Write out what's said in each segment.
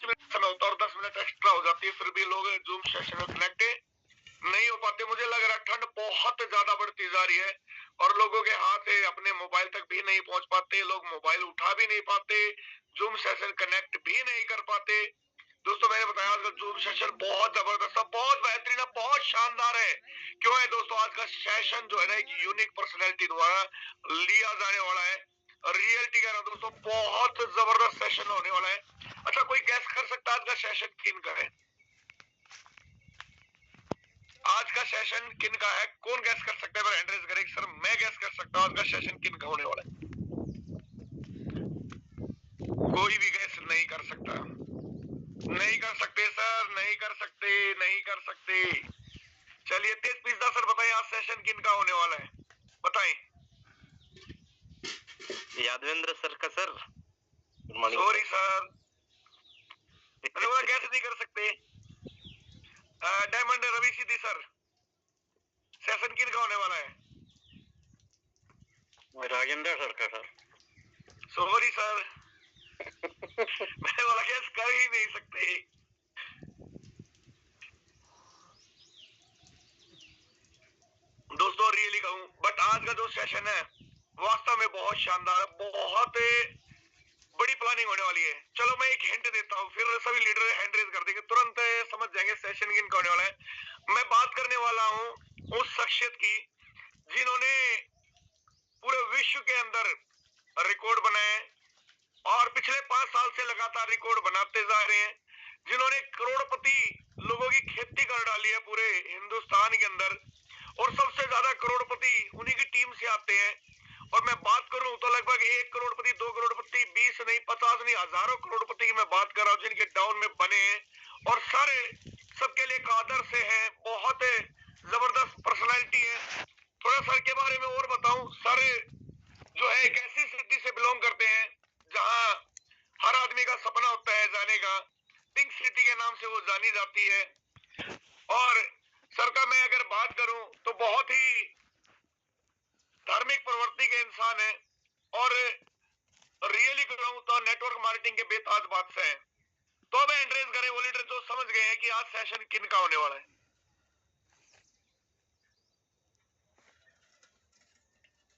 Minute समय होता है और 10 मिनट एक्स्ट्रा हो जाती है, फिर भी लोग जूम सेशन में कनेक्ट नहीं हो पाते। मुझे लग रहा है ठंड बहुत ज्यादा बढ़ती जा रही है और लोगों के हाथ अपने मोबाइल तक भी नहीं पहुंच पाते, लोग मोबाइल उठा भी नहीं पाते, जूम सेशन कनेक्ट भी नहीं कर पाते। दोस्तों मैंने बताया आज का जूम सेशन बहुत जबरदस्त है, बहुत बेहतरीन है, बहुत शानदार है। क्यों है दोस्तों? आज का सेशन जो है ना एक यूनिक पर्सनैलिटी द्वारा लिया जाने वाला है। रियलिटी कह रहा हूं दोस्तों, बहुत जबरदस्त सेशन होने वाला है। अच्छा, कोई गैस कर सकता है आज का सेशन किन का है? आज का सेशन किन का है? कौन गैस कर सकता है? हैंड रेज करें। सर मैं गैस कर सकता हूँ आज का सेशन किन का होने वाला है। कोई भी गैस नहीं कर सकता। नहीं कर सकते सर, नहीं कर सकते, नहीं कर सकते। चलिए तेज पिज्जा सर बताइए आज सेशन किन का होने वाला है, बताएं। यादवेंद्र सर का सर। सॉरी सर, गैस नहीं कर सकते। डायमंड रवि सीधी सर, सेशन किन का होने वाला है? राजेंद्र सर का सर। सॉरी सर मैं वाला गैस कर ही नहीं सकते। दोस्तों रियली कहूं, बट आज का जो सेशन है वास्तव में बहुत शानदार है, बहुत बड़ी प्लानिंग होने वाली है। चलो मैं एक हिंट देता हूँ, फिर सभी लीडर हैंड रेज कर देंगे, तुरंत समझ जाएंगे सेशन किन का होने वाला है। मैं बात करने वाला हूँ उस शख्सियत की जिन्होंने पूरे विश्व के अंदर रिकॉर्ड बनाए और पिछले 5 साल से लगातार रिकॉर्ड बनाते जा रहे हैं, जिन्होंने करोड़पति लोगों की खेती कर डाली है पूरे हिंदुस्तान के अंदर, और सबसे ज्यादा करोड़पति उन्हीं की टीम से आते हैं। और मैं बात करूं तो लगभग 1 करोड़पति, 2 करोड़पति, 20 नहीं, 50 नहीं, हजारों करोड़पति की मैं बात कर रहा हूं जिनके डाउन में बने हैं और सारे सबके लिए एक आदर्श है, बहुत जबरदस्त पर्सनैलिटी है। थोड़ा सर के बारे में और बताऊं, सर जो है एक ऐसी सिटी से बिलोंग करते हैं जहां हर आदमी का सपना होता है जाने का, पिंक सिटी के नाम से वो जानी जाती है। और सर का मैं अगर बात करूं तो बहुत ही धार्मिक प्रवृत्ति के इंसान है और रियली कहूं तो नेटवर्क मार्केटिंग के बेताज बादशाह हैं। तो अब एंड्रेस करें वो लीडर जो समझ गए हैं कि आज सेशन किन का होने वाला है।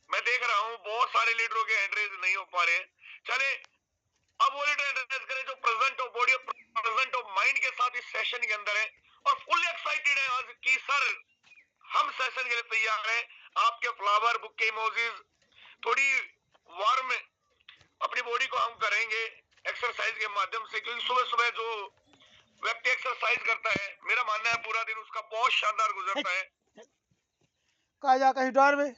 मैं देख रहा हूं बहुत सारे लीडरों के एंड्रेस नहीं हो पा रहे हैं। चले अब वो लीडर एंड्रेस करें जो प्रेजेंट ऑफ बॉडी और प्रेजेंट ऑफ माइंड के साथ इस सेशन के अंदर है और फुल्ली एक्साइटेड है आज की सर हम सेशन के लिए तैयार हैं। आपके फ्लावर बुके इमोजीज थोड़ी वार्म अपनी बॉडी को हम करेंगे एक्सरसाइज के माध्यम से, क्योंकि सुबह सुबह जो व्यक्ति एक्सरसाइज करता है मेरा मानना है पूरा दिन उसका बहुत शानदार गुजरता है। कहा जा कहीं डर में।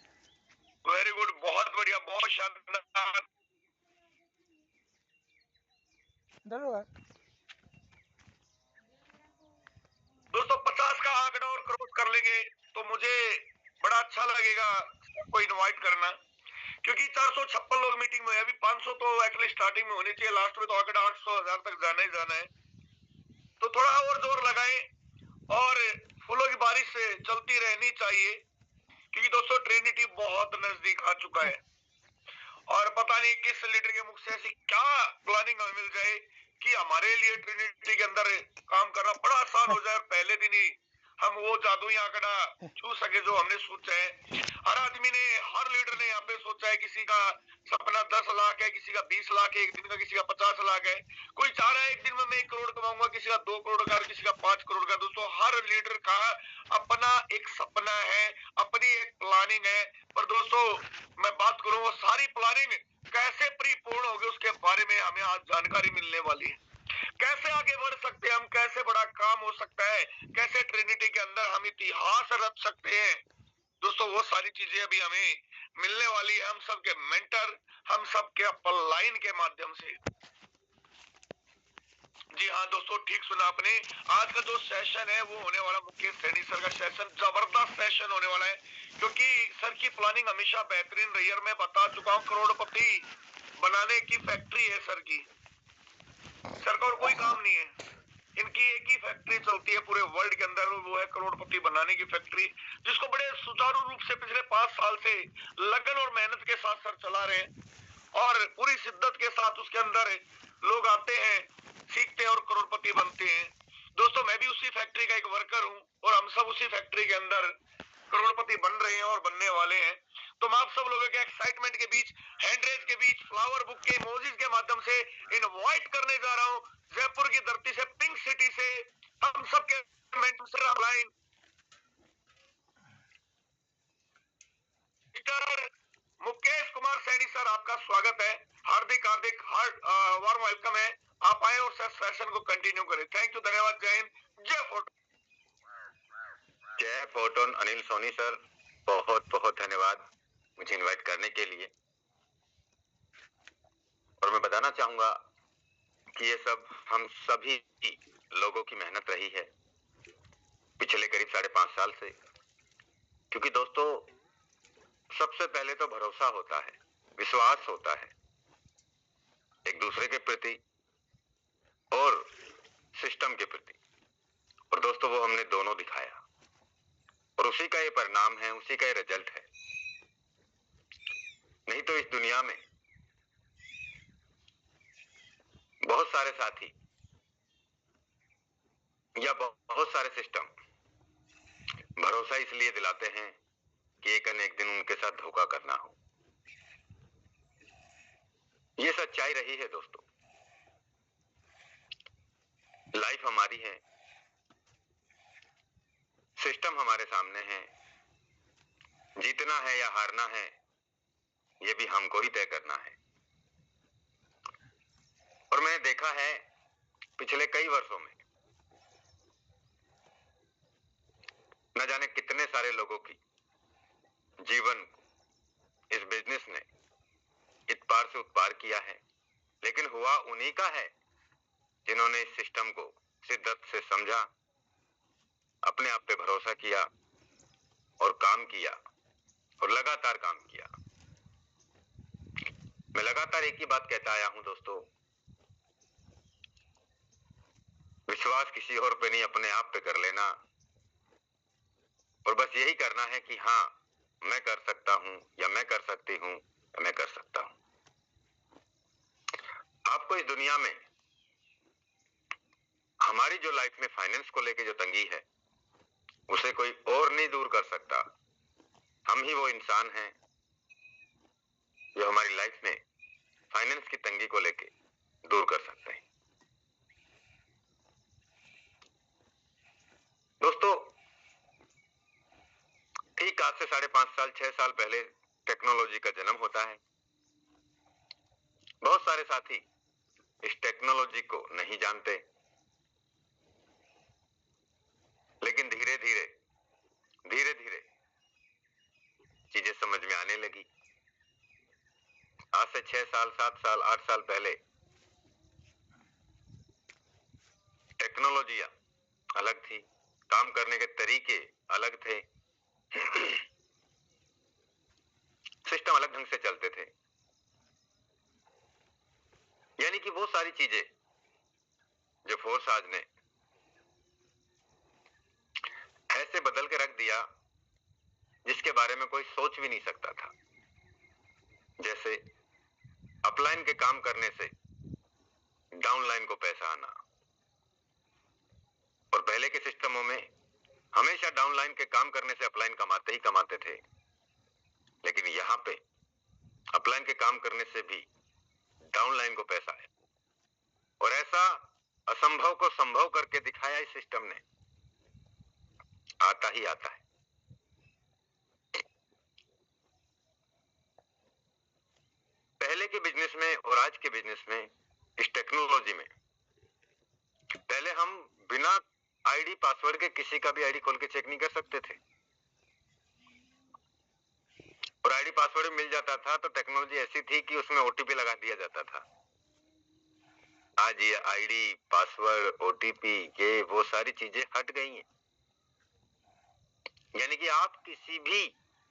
वेरी गुड, बहुत बढ़िया, बहुत शानदार। डरो है दोस्तों 50 का आंकड़ा और क्रॉस कर लेंगे तो मुझे बड़ा अच्छा लगेगा सबको इनवाइट करना, क्योंकि 456 लोग मीटिंग में है, अभी 500 तो एटलीस्ट स्टार्टिंग में होनी चाहिए, लास्ट में तो आंकड़ा 800 1000 तक जाना ही जाना है। तो थोड़ा और जोर लगाएं और फूलों की बारिश से चलती रहनी चाहिए, क्योंकि दोस्तों ट्रिनिटी बहुत नजदीक आ चुका है और पता नहीं किस लीडर के मुख से ऐसी क्या प्लानिंग हमें मिल जाए कि हमारे लिए ट्रिनिटी के अंदर काम करना बड़ा आसान हो जाए, पहले दिन ही हम वो जादुई आंकड़ा छू सके जो हमने सोचा है। हर आदमी ने, हर लीडर ने यहाँ पे सोचा है, किसी का सपना 10 लाख है, किसी का 20 लाख है एक दिन का, किसी का 50 लाख है, कोई चाह रहा है एक दिन में मैं 1 करोड़ कमाऊंगा, किसी का 2 करोड़ का, किसी का 5 करोड़ का। दोस्तों हर लीडर का अपना एक सपना है, अपनी एक प्लानिंग है, पर दोस्तों मैं बात करूं वो सारी प्लानिंग कैसे परिपूर्ण होगी उसके बारे में हमें आज जानकारी मिलने वाली है। कैसे आगे बढ़ सकते हैं हम, कैसे बड़ा काम हो सकता है, कैसे ट्रिनिटी के अंदर हम इतिहास रच सकते हैं। दोस्तों वो सारी चीजें अभी हमें मिलने वाली है, हम सबके मेंटर, हम सबके अपल लाइन के माध्यम से। जी हाँ दोस्तों, ठीक सुना आपने। आज का जो सेशन है वो होने वाला मुकेश सैनी सर का सेशन, जबरदस्त सेशन होने वाला है, क्योंकि सर की प्लानिंग हमेशा बेहतरीन रही है। मैं बता चुका हूँ करोड़पति बनाने की फैक्ट्री है सर की, सर का और कोई काम नहीं है, इनकी एक ही फैक्ट्री चलती है पूरे वर्ल्ड के अंदर, वो है करोड़पति बनाने की फैक्ट्री, जिसको बड़े सुचारू रूप से पिछले 5 साल से लगन और मेहनत के साथ सर चला रहे हैं और पूरी शिद्दत के साथ उसके अंदर लोग आते हैं, सीखते हैं और करोड़पति उसी फैक्ट्री का एक वर्कर हूँ और हम सब उसी फैक्ट्री के अंदर करोड़पति बन रहे हैं और बनने वाले हैं। तो मैं आप सब लोगों के एक्साइटमेंट के बीच, हैंडरेज के बीच, फ्लावर बुक के इमोजीज के माध्यम से इनवाइट करने जा रहा हूँ जयपुर की धरती से, पिंक सिटी से, हम सब के mentor line mister Mukesh Kumar Saini sir, आपका स्वागत है। हार्दिक हार्दिक वार्म वेलकम है। आप आए और सेशन को कंटिन्यू करें। थैंक यू, धन्यवाद, जय हिंद, जय फोटो। जय फोटोन अनिल सोनी सर, बहुत बहुत धन्यवाद मुझे इनवाइट करने के लिए। और मैं बताना चाहूंगा कि ये सब हम सभी लोगों की मेहनत रही है पिछले करीब 5.5 साल से। क्योंकि दोस्तों, सबसे पहले तो भरोसा होता है, विश्वास होता है एक दूसरे के प्रति और सिस्टम के प्रति। और दोस्तों, वो हमने दोनों दिखाया और उसी का ये परिणाम है, उसी का ये रिजल्ट है। नहीं तो इस दुनिया में बहुत सारे साथी या बहुत सारे सिस्टम भरोसा इसलिए दिलाते हैं कि एक न एक दिन उनके साथ धोखा करना हो। ये सच्चाई रही है दोस्तों। लाइफ हमारी है, सिस्टम हमारे सामने है, जीतना है या हारना है ये भी हमको ही तय करना है। और मैंने देखा है पिछले कई वर्षों में न जाने कितने सारे लोगों की जीवन इस बिजनेस ने इत पार से उत पार किया है, लेकिन हुआ उन्हीं का है जिन्होंने इस सिस्टम को शिद्दत से समझा, अपने आप पे भरोसा किया और काम किया और लगातार काम किया। मैं लगातार एक ही बात कहता आया हूं दोस्तों, विश्वास किसी और पे नहीं, अपने आप पे कर लेना। और बस यही करना है कि हाँ, मैं कर सकता हूं या मैं कर सकती हूं या मैं कर सकता हूं। आपको इस दुनिया में हमारी जो लाइफ में फाइनेंस को लेके जो तंगी है उसे कोई और नहीं दूर कर सकता। हम ही वो इंसान हैं जो हमारी लाइफ में फाइनेंस की तंगी को लेके दूर कर सकते हैं। दोस्तों, ठीक आज से 5.5 साल 6 साल पहले टेक्नोलॉजी का जन्म होता है। बहुत सारे साथी इस टेक्नोलॉजी को नहीं जानते, लेकिन धीरे धीरे चीजें समझ में आने लगी। आज से 6 साल 7 साल 8 साल पहले टेक्नोलॉजियां अलग थी, काम करने के तरीके अलग थे, सिस्टम अलग ढंग से चलते थे। यानी कि वो सारी चीजें जो फोर्स आज ने ऐसे बदल के रख दिया जिसके बारे में कोई सोच भी नहीं सकता था। जैसे अपलाइन के काम करने से डाउनलाइन को पैसा आना, और पहले के सिस्टमों में हमेशा डाउनलाइन के काम करने से अपलाइन कमाते ही कमाते थे, लेकिन यहां पे अपलाइन के काम करने से भी डाउनलाइन को पैसा है। और ऐसा असंभव को संभव करके दिखाया इस सिस्टम ने, आता ही आता है। पहले के बिजनेस में और आज के बिजनेस में, इस टेक्नोलॉजी में, पहले हम बिना आईडी पासवर्ड के किसी का भी आईडी खोल के चेक नहीं कर सकते थे, और आईडी पासवर्ड मिल जाता था तो टेक्नोलॉजी ऐसी थी कि उसमें ओटीपी लगा दिया जाता था। आज ये आईडी पासवर्ड ओटीपी ये वो सारी चीजें हट गई हैं। यानी कि आप किसी भी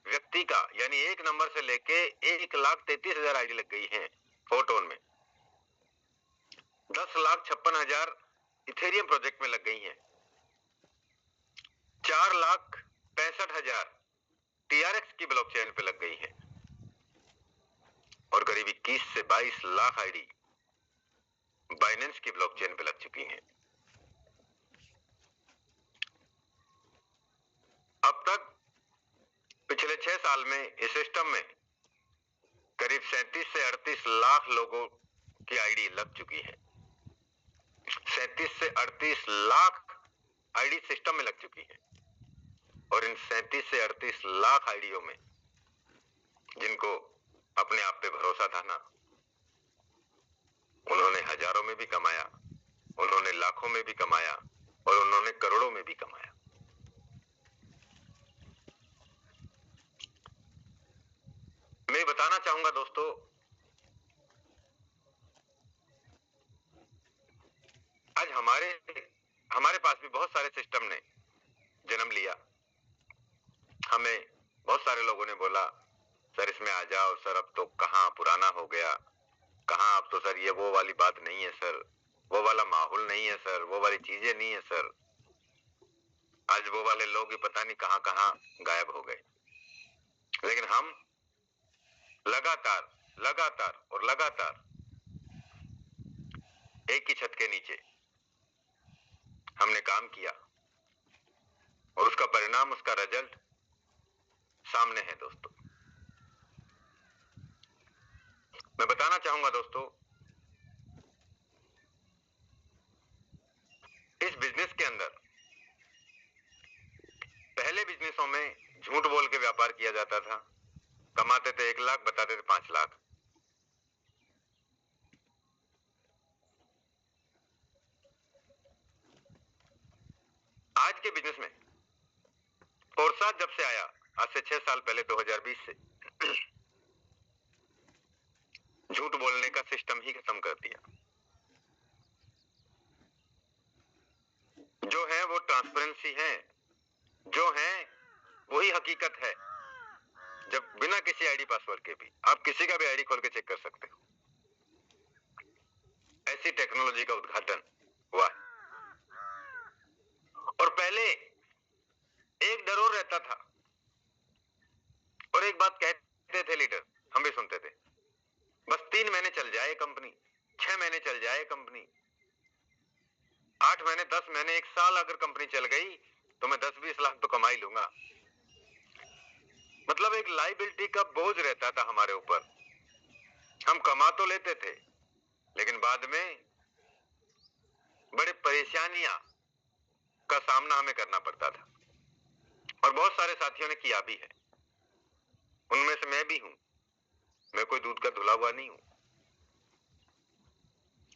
व्यक्ति का, यानी एक नंबर से लेके 1,33,000 आईडी लग गई हैं फोटोन में, 10,56,000 इथेरियम प्रोजेक्ट में लग गई हैं, 4,65,000 टीआरएक्स की ब्लॉकचेन पे लग गई है, और करीब 21 से 22 लाख आईडी बाइनेंस की ब्लॉकचेन पे लग चुकी हैं। साल में इस सिस्टम में करीब 37 से 38 लाख लोगों की आईडी लग चुकी है। 37 से 38 लाख आईडी सिस्टम में लग चुकी है। और इन 37 से 38 लाख आईडियों में जिनको अपने आप पे भरोसा था ना, उन्होंने हजारों में भी कमाया, उन्होंने लाखों में भी कमाया और उन्होंने करोड़ों में भी कमाया। मैं बताना चाहूंगा दोस्तों, आज हमारे पास भी बहुत सारे सिस्टम ने जन्म लिया। हमें बहुत सारे लोगों ने बोला सर इसमें आ जाओ सर, अब तो कहाँ पुराना हो गया, कहाँ अब तो सर ये वो वाली बात नहीं है सर, वो वाला माहौल नहीं है सर, वो वाली चीजें नहीं है सर। आज वो वाले लोग ही पता नहीं कहाँ कहाँ गायब हो गए। लेकिन हम लगातार और लगातार एक ही छत के नीचे हमने काम किया और उसका परिणाम, उसका रिजल्ट सामने है दोस्तों। मैं बताना चाहूंगा दोस्तों, इस बिजनेस के अंदर पहले बिजनेसों में झूठ बोल के व्यापार किया जाता था। कमाते थे 1 लाख, बताते थे 5 लाख। आज के बिजनेस में फोरसाज जब से आया, आज से 6 साल पहले 2020 से झूठ बोलने का सिस्टम ही खत्म कर दिया। जो है वो ट्रांसपेरेंसी है, जो है वही हकीकत है। जब बिना किसी आईडी पासवर्ड के भी आप किसी का भी आईडी खोल के चेक कर सकते हो, ऐसी टेक्नोलॉजी का उद्घाटन हुआ है। और पहले एक डरोर रहता था और एक बात कहते थे लीडर, हम भी सुनते थे, बस 3 महीने चल जाए कंपनी, 6 महीने चल जाए कंपनी, 8 महीने, 10 महीने, 1 साल अगर कंपनी चल गई तो मैं 10-20 लाख तो कमा ही लूंगा। मतलब एक लायबिलिटी का बोझ रहता था हमारे ऊपर। हम कमा तो लेते थे लेकिन बाद में बड़े परेशानियां का सामना हमें करना पड़ता था और बहुत सारे साथियों ने किया भी है। उनमें से मैं भी हूं। मैं कोई दूध का धुला हुआ नहीं हूं,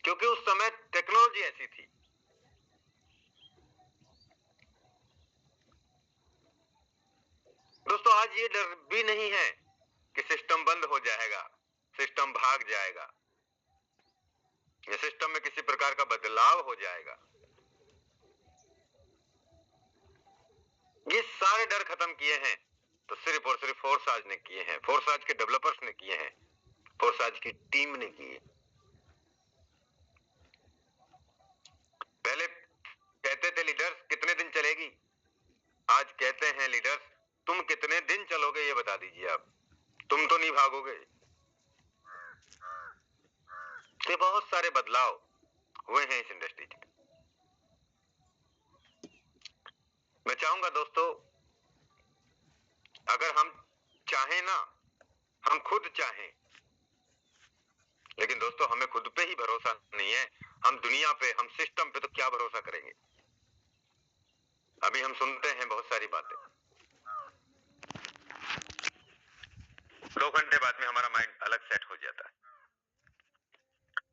क्योंकि उस समय टेक्नोलॉजी ऐसी थी। दोस्तों आज ये डर भी नहीं है कि सिस्टम बंद हो जाएगा, सिस्टम भाग जाएगा, या सिस्टम में किसी प्रकार का बदलाव हो जाएगा। ये सारे डर खत्म किए हैं तो सिर्फ और सिर्फ फोरसाज ने किए हैं, फोरसाज के डेवलपर्स ने किए हैं, फोरसाज की टीम ने किए। पहले कहते थे लीडर्स कितने दिन चलेगी, आज कहते हैं लीडर्स तुम कितने दिन चलोगे ये बता दीजिए। आप तुम तो नहीं भागोगे। ये बहुत सारे बदलाव हुए हैं इस इंडस्ट्री में। मैं चाहूंगा दोस्तों, अगर हम चाहें ना, हम खुद चाहें, लेकिन दोस्तों हमें खुद पे ही भरोसा नहीं है, हम दुनिया पे, हम सिस्टम पे तो क्या भरोसा करेंगे। अभी हम सुनते हैं बहुत सारी बातें, 2 घंटे बाद में हमारा माइंड अलग सेट हो जाता है।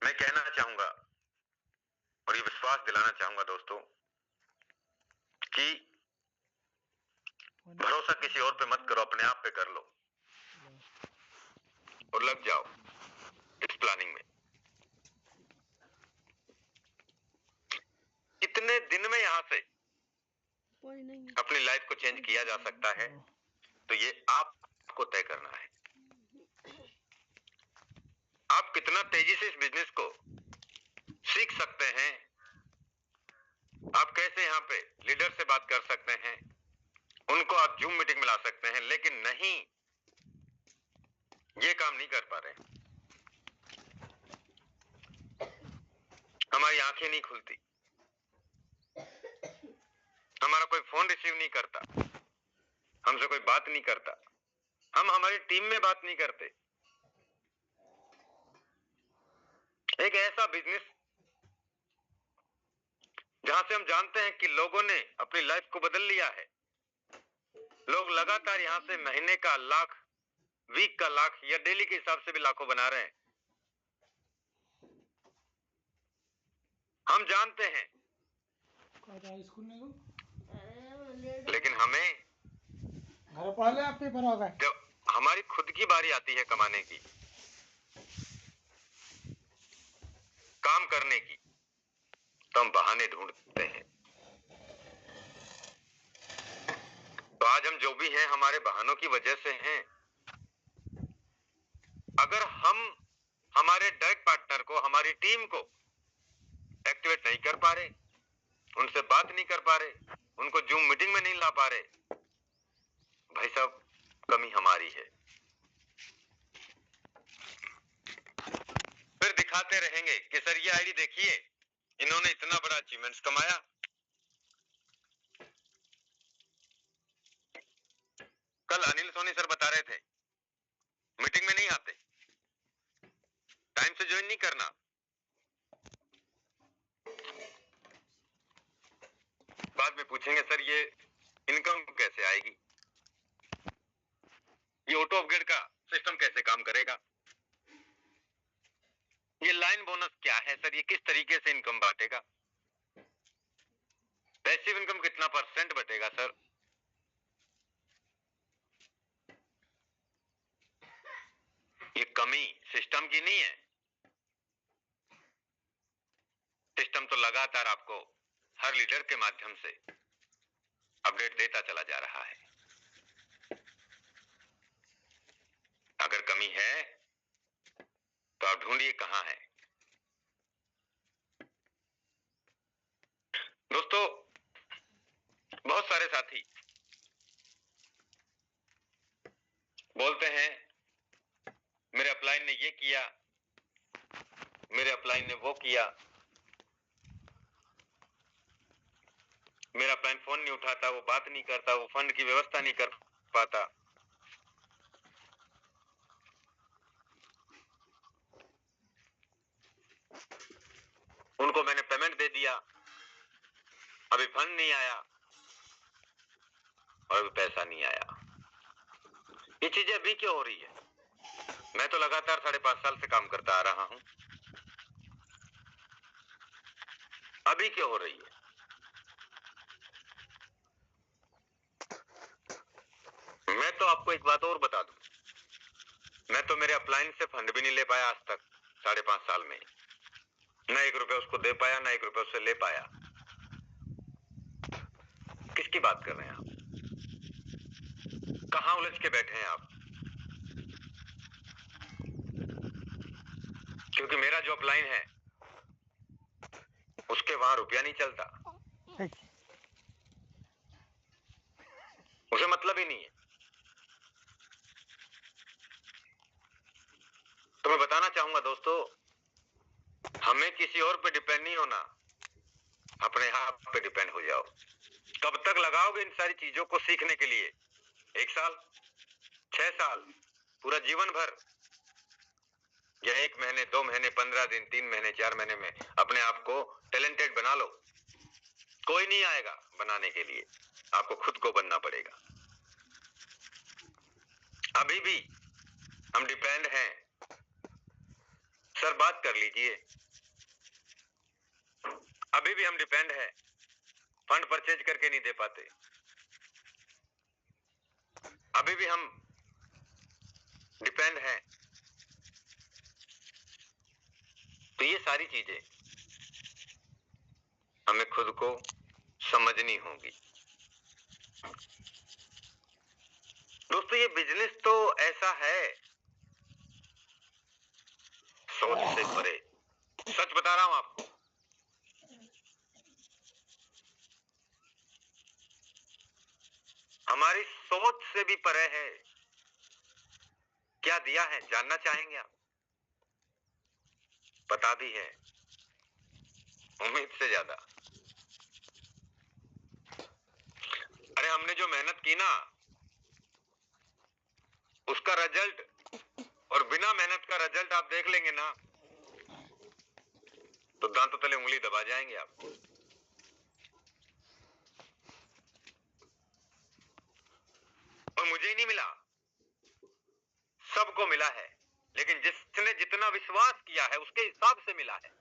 मैं कहना चाहूंगा और ये विश्वास दिलाना चाहूंगा दोस्तों कि भरोसा किसी और पे मत करो, अपने आप पे कर लो और लग जाओ इस प्लानिंग में। कितने दिन में यहां से अपनी लाइफ को चेंज किया जा सकता है, तो ये आपको तय करना है। आप कितना तेजी से इस बिजनेस को सीख सकते हैं, आप कैसे यहाँ पे लीडर से बात कर सकते हैं, उनको आप जूम मीटिंग में ला सकते हैं, लेकिन नहीं, ये काम नहीं कर पा रहे। हमारी आंखें नहीं खुलती, हमारा कोई फोन रिसीव नहीं करता, हमसे कोई बात नहीं करता, हम हमारी टीम में बात नहीं करते। एक ऐसा बिजनेस जहां से हम जानते हैं कि लोगों ने अपनी लाइफ को बदल लिया है। लोग लगातार यहां से महीने का लाख, वीक का लाख या डेली के हिसाब से भी लाखों बना रहे हैं। हम जानते हैं, स्कूल में लेकिन हमें घर पढ़ ले आप पेपर होगा। जब हमारी खुद की बारी आती है कमाने की, काम करने की, तो हम बहाने ढूंढते हैं। तो आज हम जो भी हैं हमारे बहानों की वजह से हैं। अगर हम हमारे डायरेक्ट पार्टनर को, हमारी टीम को एक्टिवेट नहीं कर पा रहे, उनसे बात नहीं कर पा रहे, उनको जूम मीटिंग में नहीं ला पा रहे, भाई साहब कमी हमारी है। फिर दिखाते रहेंगे कि सर ये आईडी देखिए, इन्होंने इतना बड़ा अचीवमेंट्स कमाया। कल अनिल सोनी सर बता रहे थे, मीटिंग में नहीं आते, टाइम से ज्वाइन नहीं करना। बाद में पूछेंगे सर ये इनकम कैसे आएगी, ये ऑटो अपग्रेड का सिस्टम कैसे काम करेगा, ये लाइन बोनस क्या है सर, ये किस तरीके से इनकम बांटेगा, पैसिव इनकम कितना परसेंट बटेगा सर। ये कमी सिस्टम की नहीं है। सिस्टम तो लगातार आपको हर लीडर के माध्यम से अपडेट देता चला जा रहा है। अगर कमी है तो आप ढूंढिए कहां है। दोस्तों, बहुत सारे साथी बोलते हैं मेरे अपलाइन ने ये किया, मेरे अपलाइन ने वो किया, मेरा अपलाइन फोन नहीं उठाता, वो बात नहीं करता, वो फंड की व्यवस्था नहीं कर पाता। उनको मैंने पेमेंट दे दिया, अभी फंड नहीं आया और अभी पैसा नहीं आया। ये चीजें अभी क्यों हो रही है? मैं तो लगातार 5.5 साल से काम करता आ रहा हूं, अभी क्यों हो रही है? मैं तो आपको एक बात और बता दूं, मैं तो मेरे अपलाइन से फंड भी नहीं ले पाया आज तक 5.5 साल में। ना 1 रुपया उसको दे पाया, ना 1 रुपया उससे ले पाया। किसकी बात कर रहे हैं आप? कहां उलझ के बैठे हैं आप? क्योंकि मेरा जो अपलाइन है उसके वहां रुपया नहीं चलता, उसे मतलब ही नहीं है। तो मैं बताना चाहूंगा दोस्तों, हमें किसी और पे डिपेंड नहीं होना, अपने आप पे डिपेंड हो जाओ। कब तक लगाओगे इन सारी चीजों को सीखने के लिए? 1 साल, 6 साल, पूरा जीवन भर, या 1 महीने, 2 महीने, 15 दिन, 3 महीने, 4 महीने में अपने आप को टैलेंटेड बना लो। कोई नहीं आएगा बनाने के लिए, आपको खुद को बनना पड़ेगा। अभी भी हम डिपेंड हैं। सर बात कर लीजिए, अभी भी हम डिपेंड हैं, फंड परचेज करके नहीं दे पाते, अभी भी हम डिपेंड हैं। तो ये सारी चीजें हमें खुद को समझनी होगी। दोस्तों, ये बिजनेस तो ऐसा है, सोच से परे। सच बता रहा हूं आपको, हमारी सोच से भी परे है। क्या दिया है जानना चाहेंगे आप? पता भी है, उम्मीद से ज्यादा। अरे हमने जो मेहनत की ना, उसका रिजल्ट और बिना मेहनत का रिजल्ट आप देख लेंगे ना, तो दांतों तले उंगली दबा जाएंगे आप। और मुझे ही नहीं मिला, सबको मिला है, लेकिन जिसने जितना विश्वास किया है उसके हिसाब से मिला है।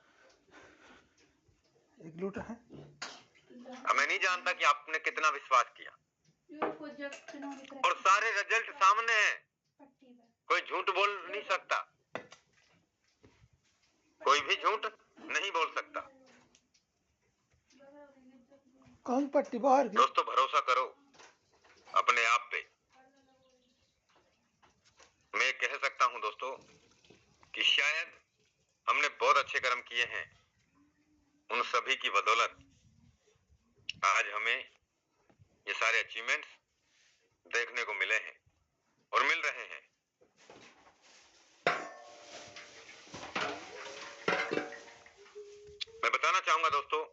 एक लूट है। अब मैं नहीं जानता कि आपने कितना विश्वास किया, और सारे रिजल्ट सामने हैं, कोई झूठ बोल नहीं सकता, कोई भी झूठ नहीं बोल सकता। कौन पट्टी बाहर की? दोस्तों भरोसा करो अपने आप पे। मैं कह सकता हूं दोस्तों कि शायद हमने बहुत अच्छे कर्म किए हैं, उन सभी की बदौलत आज हमें ये सारे अचीवमेंट्स देखने को मिले हैं और मिल रहे हैं। मैं बताना चाहूंगा दोस्तों,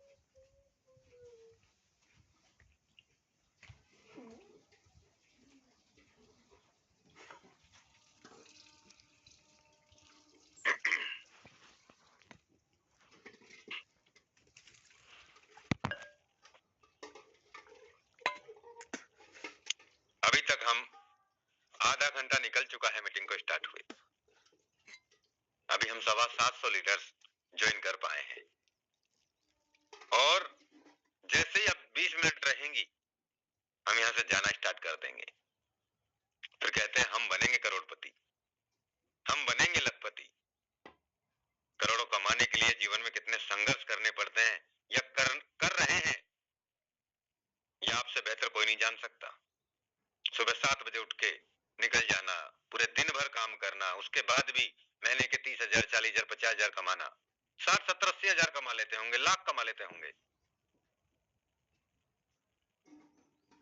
अभी तक हम आधा घंटा निकल चुका है मीटिंग को स्टार्ट हुए, अभी हम 750 लीडर्स ज्वाइन कर पाए हैं, और जैसे ही अब 20 मिनट रहेंगी हम यहां से जाना स्टार्ट कर देंगे। फिर कहते हैं हम बनेंगे करोड़पति, हम बनेंगे लखपति। करोड़ों कमाने के लिए जीवन में कितने संघर्ष करने पड़ते हैं या कर रहे हैं, यह आपसे बेहतर कोई नहीं जान सकता। सुबह 7 बजे उठ के निकल जाना, पूरे दिन भर काम करना, उसके बाद भी महीने के 30,000, 40,000, 50,000 कमाना, 60, 70, 80,000 कमा लेते होंगे, लाख कमा लेते होंगे।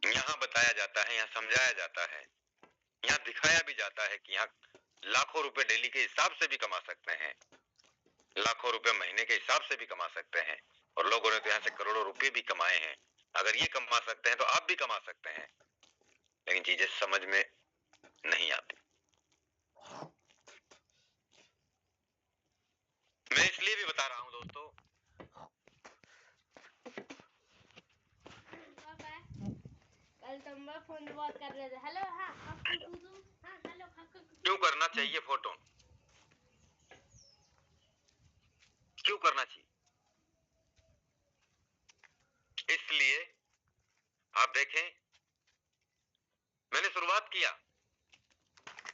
यहाँ बताया जाता है, यहाँ समझाया जाता है, यहाँ दिखाया भी जाता है कि यहाँ लाखों रुपए डेली के हिसाब से भी कमा सकते हैं, लाखों रुपए महीने के हिसाब से भी कमा सकते हैं, और लोगों ने तो यहाँ से करोड़ों रुपए भी कमाए हैं। अगर ये कमा सकते हैं तो आप भी कमा सकते हैं, लेकिन चीजें समझ में नहीं आती। मैं इसलिए भी बता रहा हूं दोस्तों, कल तुम फोन बात कर रहे थे। हेलो हाँ हेलो क्यों करना चाहिए फोटो, क्यों करना चाहिए? इसलिए आप देखें, मैंने शुरुआत किया,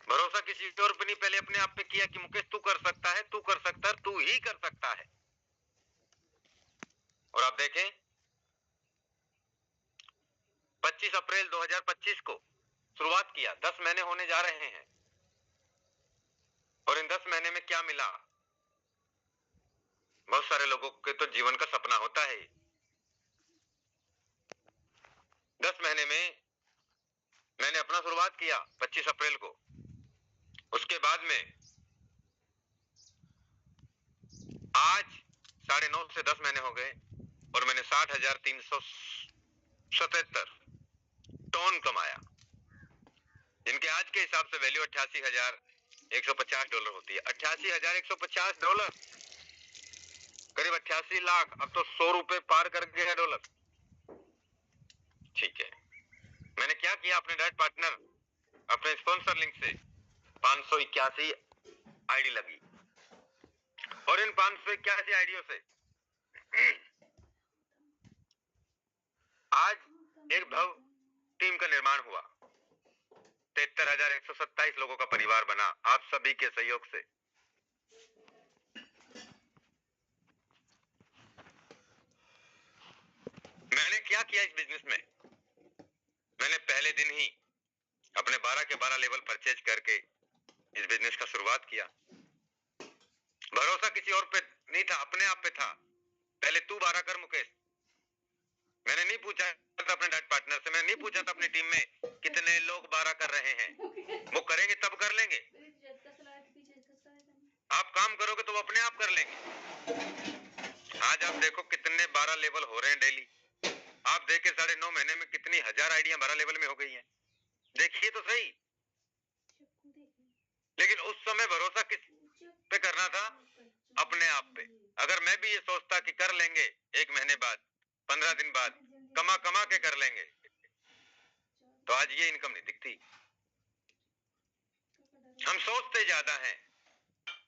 भरोसा किसी और पे नहीं, पहले अपने आप पे किया कि मुकेश तू कर सकता है, तू कर सकता है, तू ही कर सकता है। और आप देखें 25 अप्रैल 2025 को शुरुआत किया, 10 महीने होने जा रहे हैं, और इन 10 महीने में क्या मिला? बहुत सारे लोगों के तो जीवन का सपना होता है। 10 महीने में मैंने अपना शुरुआत किया 25 अप्रैल को, उसके बाद में आज 9.5 से 10 महीने हो गए और मैंने 60,377 टन कमाया, जिनके आज के हिसाब से वैल्यू $88,150 होती है। $88,150, करीब 88 लाख। अब तो 100 रुपए पार कर गया डॉलर। ठीक है, मैंने क्या किया, अपने डायरेक्ट पार्टनर, अपने स्पॉन्सर लिंक से 581 आईडी लगी, और इन 581 आईडियों से आज एक भव टीम का निर्माण हुआ। 73,127 लोगों का परिवार बना, आप सभी के सहयोग से। मैंने क्या किया इस बिजनेस में, मैंने पहले दिन ही अपने 12 के 12 लेवल परचेज करके इस बिजनेस का शुरुआत किया। भरोसा किसी और पे नहीं था, अपने आप पे था। पहले तू 12 कर मुकेश। मैंने नहीं पूछा था अपने डाइट पार्टनर से, मैंने नहीं पूछा था अपनी टीम में कितने लोग 12 कर रहे हैं, वो करेंगे तब कर लेंगे। आप काम करोगे तो वो अपने आप कर लेंगे। आज आप देखो कितने 12 लेवल हो रहे हैं डेली। आप देखे 9.5 महीने में कितनी हजार आइडिया 12 लेवल में हो गई हैं। देखिए तो सही। लेकिन उस समय भरोसा किस पे करना था? अपने आप पे। अगर मैं भी ये सोचता कि कर लेंगे 1 महीने बाद, 15 दिन बाद, कमा कमा के कर लेंगे, तो आज ये इनकम नहीं दिखती। हम सोचते ज्यादा हैं,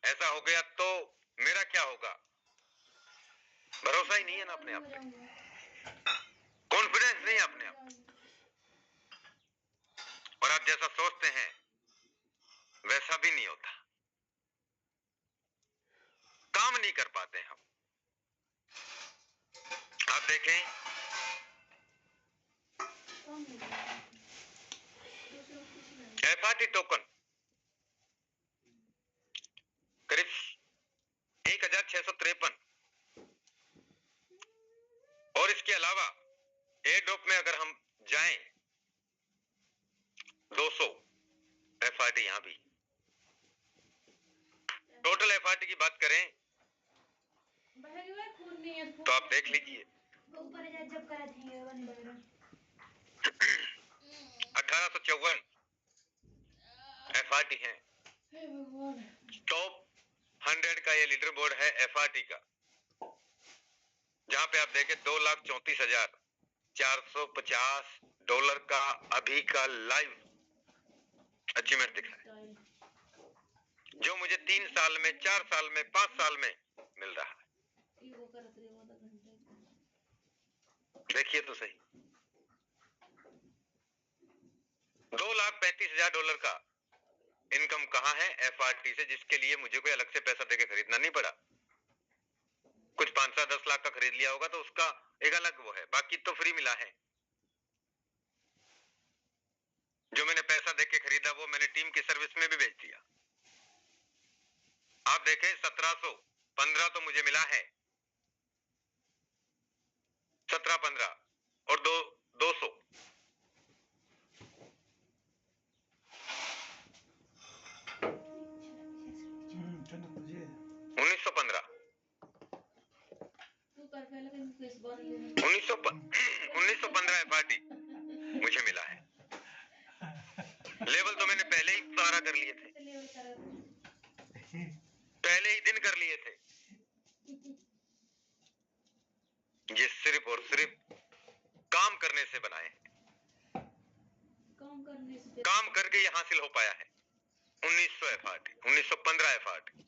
ऐसा हो गया तो मेरा क्या होगा? भरोसा ही नहीं है ना अपने आप पे, कॉन्फिडेंस नहीं है अपने आप। और आप जैसा सोचते हैं वैसा भी नहीं होता, काम नहीं कर पाते हम। आप देखें, एफआरटी टोकन करीब 1653, और इसके अलावा एयर ड्रॉप में अगर हम जाएं 200 एफआरटी, यहां भी टोटल एफआरटी की बात करें तो आप देख लीजिए 1854 एफआरटी है। टॉप 100 का ये लीडर बोर्ड है एफआरटी का, जहां पे आप देखें $2,34,450 का अभी का लाइव अचीवमेंट दिख रहा है, जो मुझे 3 साल में, 4 साल में, 5 साल में मिल रहा है। देखिए तो सही, $2,35,000 का इनकम कहाँ है एफआरटी से, जिसके लिए मुझे कोई अलग से पैसा देके खरीदना नहीं पड़ा। कुछ 5-10 लाख का खरीद लिया होगा तो उसका एक अलग वो है, बाकी तो फ्री मिला है। जो मैंने पैसा देके खरीदा वो मैंने टीम की सर्विस में भी बेच दिया। आप देखें 1715 तो मुझे मिला है, 17-15 और 200 1915 1915 एफआरटी मुझे मिला है। लेवल तो मैंने पहले ही सारा कर लिए थे, पहले ही दिन कर लिए थे। ये सिर्फ और सिर्फ काम करने से बनाए हैं, काम करके ये हासिल हो पाया है। 1900 एफआरटी, 1915 एफआरटी,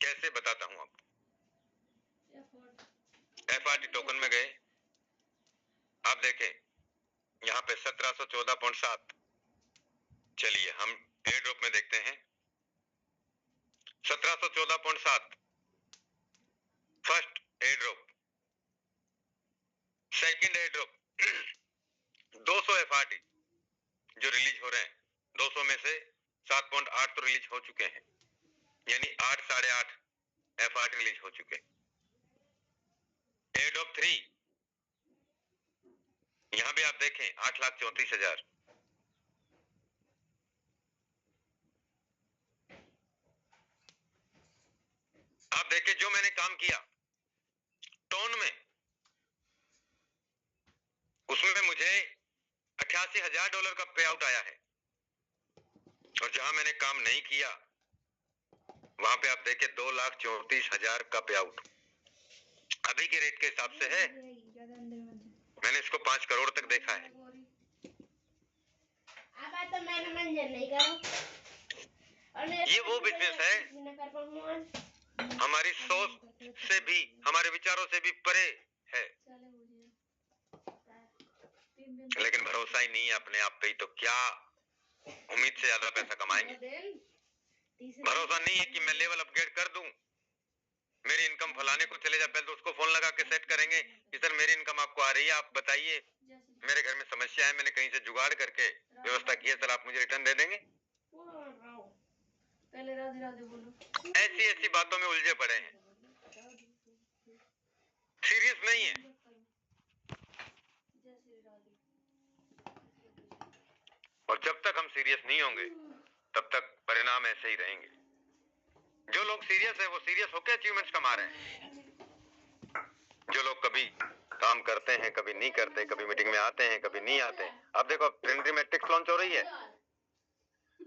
कैसे बताता हूं आपको। एफआरटी टोकन में गए, आप देखें यहां पे 1714.7। चलिए हम एयर ड्रॉप में देखते हैं 1714.7 first air drop. Second air drop 200 FRT जो रिलीज हो रहे हैं, 200 में से 7.8 तो रिलीज हो चुके हैं, यानी 8 साढ़े 8 एफआरटी रिलीज हो चुके हैं। एयर ड्रॉप 3 यहां भी आप देखें 8,34,000। आप देखें जो मैंने काम किया टोन में, उसमें मुझे $88,000 का पे आउट आया है। और जहां मैंने काम नहीं किया वहां पे आप देखें 2,34,000 का पे आउट अभी के रेट के हिसाब से है। मैंने इसको 5 करोड़ तक देखा है। ये वो बिजनेस है हमारी सोच से भी, हमारे विचारों से भी परे है, लेकिन भरोसा ही नहीं है अपने आप पे ही, तो क्या उम्मीद से ज्यादा पैसा कमाएंगे। भरोसा नहीं है कि मैं लेवल अपग्रेड कर दूं, मेरी इनकम फलाने को चले जाए, पहले तो उसको फोन लगा के सेट करेंगे कि सर मेरी इनकम आपको आ रही है, आप बताइए मेरे घर में समस्या है, मैंने कहीं से जुगाड़ करके व्यवस्था की है, सर आप मुझे रिटर्न दे देंगे। ऐसी ऐसी बातों में उलझे पड़े हैं, सीरियस नहीं है। और जब तक हम सीरियस नहीं होंगे तब तक परिणाम ऐसे ही रहेंगे। जो लोग सीरियस है वो सीरियस होकर अचीवमेंट्स कमा रहे हैं। जो लोग कभी काम करते हैं, कभी नहीं करते, कभी मीटिंग में आते हैं, कभी नहीं आते। अब देखो ट्रिनिटी मैट्रिक्स लॉन्च हो रही है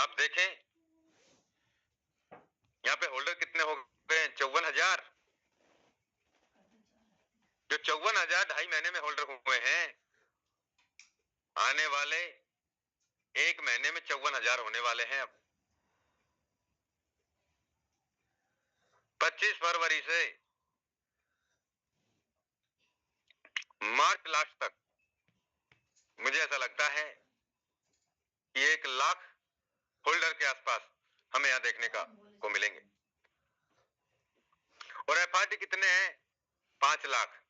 आप देखें यहाँ पे होल्डर कितने हो गए? 54,000। जो 54,000 ढाई महीने में होल्डर हुए हैं, आने वाले एक महीने में 54,000 होने वाले हैं। अब 25 फरवरी से मार्च लास्ट तक मुझे ऐसा लगता है कि 1 लाख होल्डर के आसपास हमें यहाँ देखने को मिलेंगे। और एफआरटी कितने हैं? 5 लाख,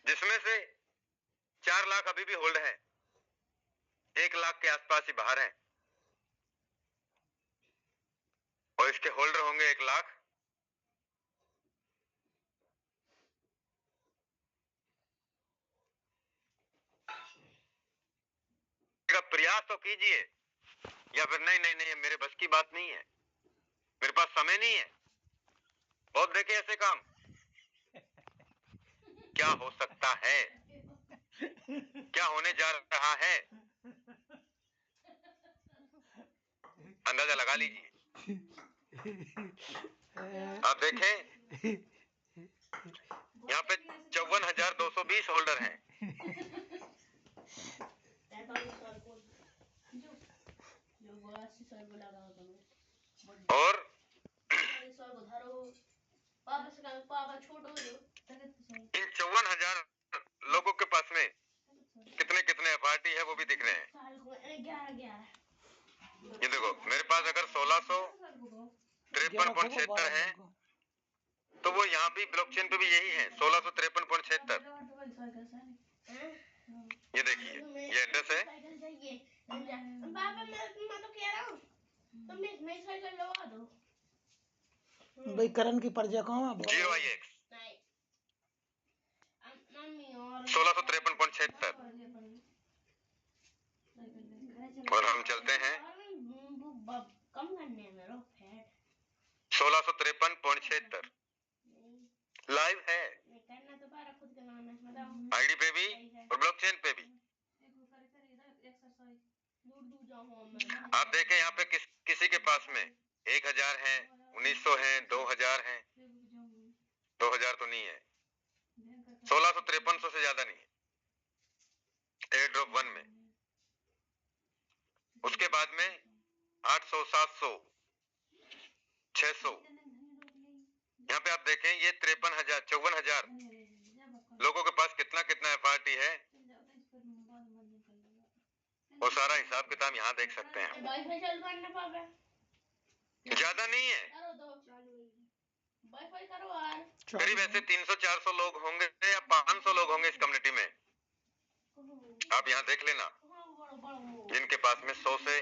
जिसमें से 4 लाख अभी भी होल्ड है, 1 लाख के आसपास ही बाहर हैं। और इसके होल्डर होंगे 1 लाख। का प्रयास तो कीजिए, या फिर नहीं नहीं नहीं मेरे बस की बात नहीं है, मेरे पास समय नहीं है। बहुत देखे ऐसे काम। क्या हो सकता है, क्या होने जा रहा है, अंदाजा लगा लीजिए। आप देखें यहाँ पे 54,220 होल्डर हैं। और इन 54,000 लोगों के पास में कितने कितने एफआरटी है वो भी दिख रहे हैं। ये देखो, मेरे पास अगर 1653.76 है तो वो यहाँ भी ब्लॉकचेन पे भी यही है, 1653.76। ये देखिए, ये एड्रेस है। भाई करण की पर्चा कहाँ है? 0IX 1653.76। और हम चलते हैं 1653.76 लाइव है, आईडी पे भी और ब्लॉकचेन पे भी। आप देखें यहाँ पे किसी के पास में 1,000 है, 1,900 है, 2,000 है। 2,000 तो नहीं है, 1653 से ज्यादा नहीं है एयर ड्रॉप 1 में। उसके बाद में 800, 700, 600। यहाँ पे आप देखें ये 53,000, 54,000 लोगों के पास कितना कितना एफआरटी है, वो सारा हिसाब किताब यहाँ देख सकते हैं। ज्यादा नहीं है, करीब ऐसे 300-400 लोग होंगे या 500 लोग होंगे इस कम्युनिटी में। आप यहाँ देख लेना, जिनके पास में 100 से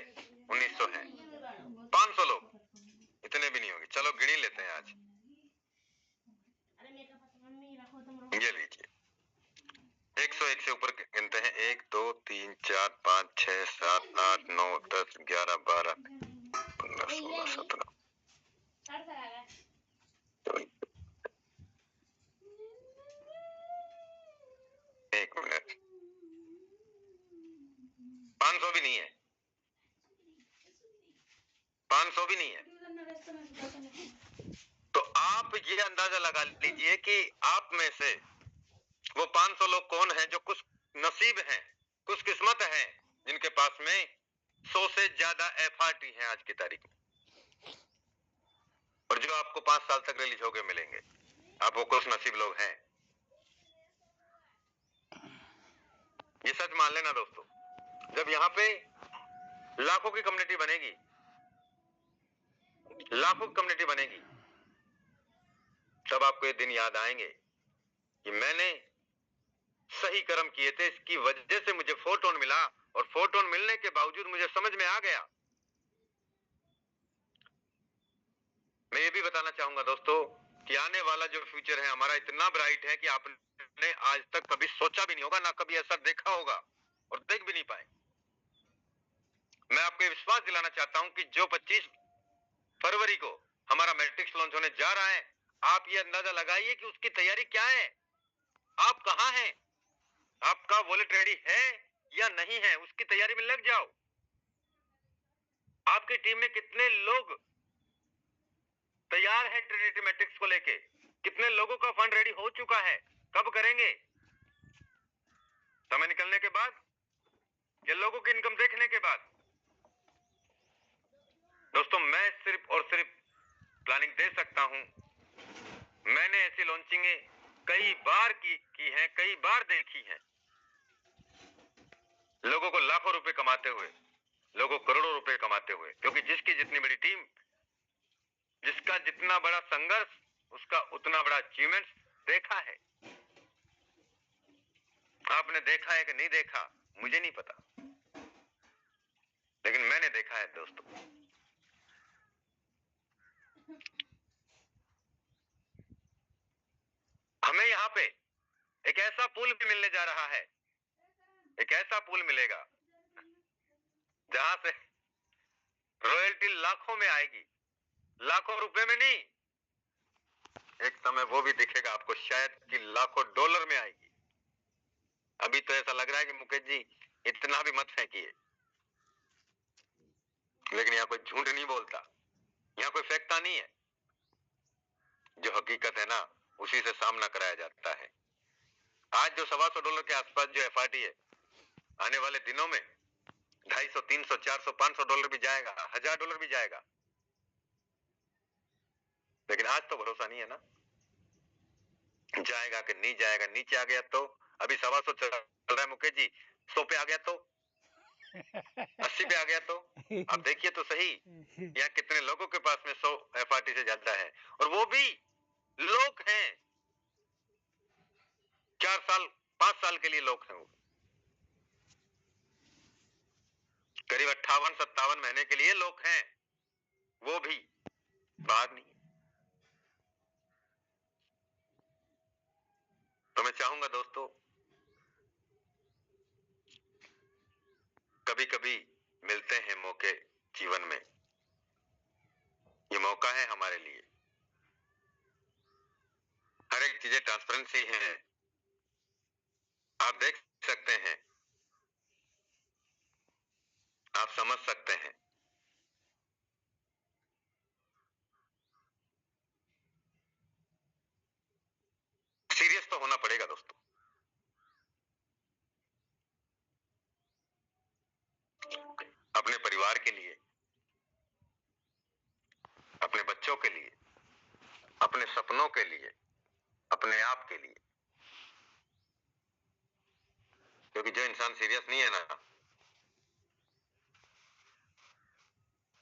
1,900 है। 500 लोग, इतने भी नहीं होंगे। चलो गिनी लेते हैं आज। ये लीजिए, 101 से ऊपर गिनते हैं। 1 2 3 4 5 6 7 8 9 10 11 12 15 16 17। एक मिनट, 500 भी नहीं है, 500 भी नहीं है। तो आप ये अंदाजा लगा लीजिए कि आप में से वो 500 लोग कौन हैं जो कुछ नसीब हैं, कुछ किस्मत हैं, जिनके पास में 100 से ज्यादा एफआरटी है आज की तारीख में, और जो आपको 5 साल तक रिलीज होकर मिलेंगे। आप वो कुछ नसीब लोग हैं। ये सच मान लेना दोस्तों, जब यहाँ पे लाखों की कम्युनिटी बनेगी, लाखों की कम्युनिटी बनेगी, तब आपको ये दिन याद आएंगे कि मैंने सही कर्म किए थे, इसकी वजह से मुझे फोटोन मिला, और फोटोन मिलने के बावजूद मुझे समझ में आ गया। मैं ये भी बताना चाहूंगा दोस्तों कि आने वाला जो फ्यूचर है हमारा इतना ब्राइट है कि आपने आज तक कभी सोचा भी नहीं होगा, ना कभी ऐसा देखा होगा, और देख भी नहीं पाए। मैं आपको विश्वास दिलाना चाहता हूं कि जो 25 फरवरी को हमारा मैट्रिक्स लॉन्च होने जा रहा है, आप ये अंदाजा लगाइए कि उसकी तैयारी क्या है। आप कहां हैं, आपका वॉलेट रेडी है या नहीं है, उसकी तैयारी में लग जाओ। आपकी टीम में कितने लोग तैयार हैं ट्रिनिटी मैट्रिक्स को लेके? कितने लोगों का फंड रेडी हो चुका है? कब करेंगे? समय निकलने के बाद या लोगों की इनकम देखने के बाद? दोस्तों, मैं सिर्फ और सिर्फ प्लानिंग दे सकता हूं। मैंने ऐसी लॉन्चिंगें कई बार की हैं, कई बार देखी हैं। लोगों को लाखों रुपए कमाते हुए, लोगों करोड़ों रुपए कमाते हुए, क्योंकि जिसकी जितनी बड़ी टीम, जिसका जितना बड़ा संघर्ष, उसका उतना बड़ा अचीवमेंट देखा है। आपने देखा है कि नहीं देखा मुझे नहीं पता, लेकिन मैंने देखा है दोस्तों। हमें यहाँ पे एक ऐसा पुल भी मिलने जा रहा है, एक ऐसा पुल मिलेगा जहां से रॉयल्टी लाखों में आएगी, लाखों रुपए में नहीं। एक समय वो भी दिखेगा आपको शायद कि लाखों डॉलर में आएगी। अभी तो ऐसा लग रहा है कि मुकेश जी इतना भी मत फेंकिए, लेकिन यहाँ कोई झूठ नहीं बोलता, यहाँ कोई फेंकता नहीं है। जो हकीकत है ना, उसी से सामना कराया जाता है। आज जो $125 के आसपास जो एफआरटी है, आने वाले दिनों में $250, $300, $400, $500 भी जाएगा, $1000 भी जाएगा। लेकिन आज तो भरोसा नहीं है ना, जाएगा कि नहीं जाएगा। नीचे आ गया तो अभी 125 चल रहा है मुकेश जी, 100 पे आ गया तो 80 पे आ गया तो आप देखिए तो सही, यहाँ कितने लोगों के पास में 100 एफआरटी से ज्यादा है, और वो भी लोग हैं। 4 साल 5 साल के लिए लोग हैं वो। करीब 58-57 महीने के लिए लोग हैं, वो भी बाहर नहीं। तो मैं चाहूंगा दोस्तों, कभी कभी मिलते हैं मौके जीवन में। ये मौका है हमारे लिए। हर एक चीजें ट्रांसपेरेंसी है, आप देख सकते हैं, आप समझ सकते हैं। सीरियस तो होना पड़ेगा दोस्तों। अपने परिवार के लिए, अपने बच्चों के लिए, अपने सपनों के लिए, अपने आप के लिए। क्योंकि जो इंसान सीरियस नहीं है ना,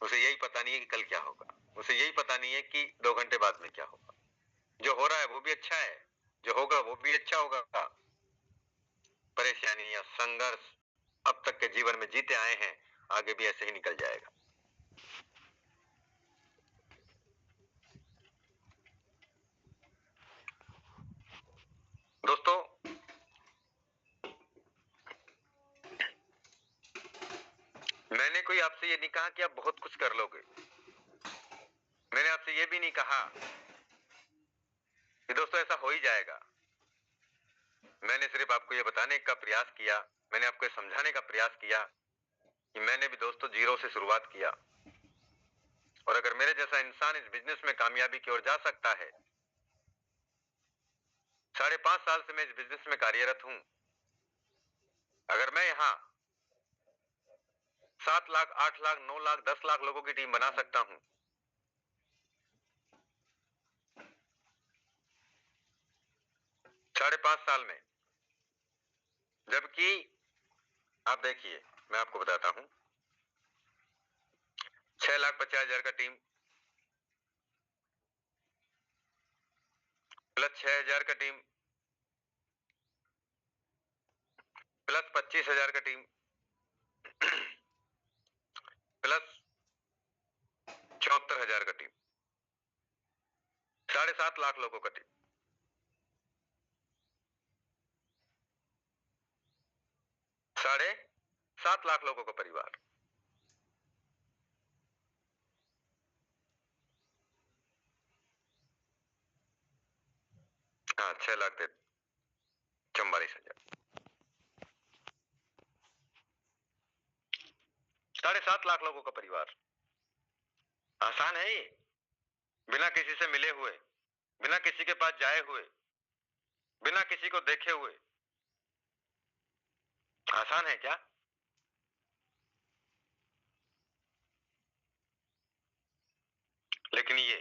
उसे यही पता नहीं है कि कल क्या होगा, उसे यही पता नहीं है कि 2 घंटे बाद में क्या होगा। जो हो रहा है वो भी अच्छा है, जो होगा वो भी अच्छा होगा। परेशानियां, संघर्ष अब तक के जीवन में जीते आए हैं, आगे भी ऐसे ही निकल जाएगा। दोस्तों, मैंने कोई आपसे ये नहीं कहा कि आप बहुत कुछ कर लोगे। मैंने आपसे ये भी नहीं कहा कि दोस्तों ऐसा हो ही जाएगा। मैंने सिर्फ आपको ये बताने का प्रयास किया, मैंने आपको समझाने का प्रयास किया कि मैंने भी दोस्तों जीरो से शुरुआत किया, और अगर मेरे जैसा इंसान इस बिजनेस में कामयाबी की ओर जा सकता है। 5.5 साल से मैं इस बिजनेस में कार्यरत हूं। अगर मैं यहां 7 लाख, 8 लाख, 9 लाख, 10 लाख लोगों की टीम बना सकता हूं, 5.5 साल में, जबकि आप देखिए, मैं आपको बताता हूं, 6,50,000 का टीम प्लस 6,000 का टीम प्लस 25,000 का टीम प्लस 74,000 का टीम, 7.5 लाख लोगों का टीम, 7.5 लाख लोगों का परिवार। हाँ, 6 लाख 44,000, 7.5 लाख लोगों का परिवार। आसान है ये? बिना किसी से मिले हुए, बिना किसी के पास जाए हुए, बिना किसी को देखे हुए, आसान है क्या? लेकिन ये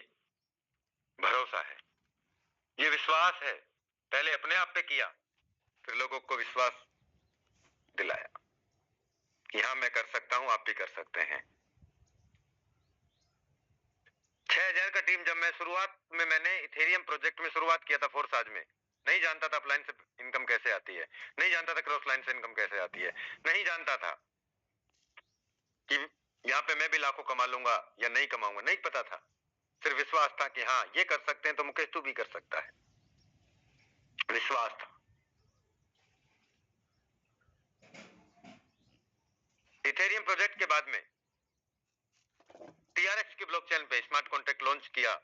भरोसा है, ये विश्वास है। पहले अपने आप पे किया, फिर लोगों को विश्वास दिलाया। यहां मैं कर सकता हूं, आप भी कर सकते हैं। 6000 का टीम जब मैं शुरुआत में, मैंने इथेरियम प्रोजेक्ट में शुरुआत किया था फोर्साज में, नहीं जानता था अपलाइन से इनकम कैसे आती है, नहीं जानता था क्रॉस लाइन से इनकम कैसे आती है, नहीं जानता था कि यहाँ पे मैं भी लाखों कमा लूंगा या नहीं कमाऊंगा, नहीं पता था। सिर्फ विश्वास था कि हाँ ये कर सकते हैं तो मुकेश तू भी कर सकता है, विश्वास था। इथेरियम प्रोजेक्ट के बाद में टीआरएक्स की ब्लॉकचेन पे स्मार्ट कॉन्ट्रैक्ट लॉन्च किया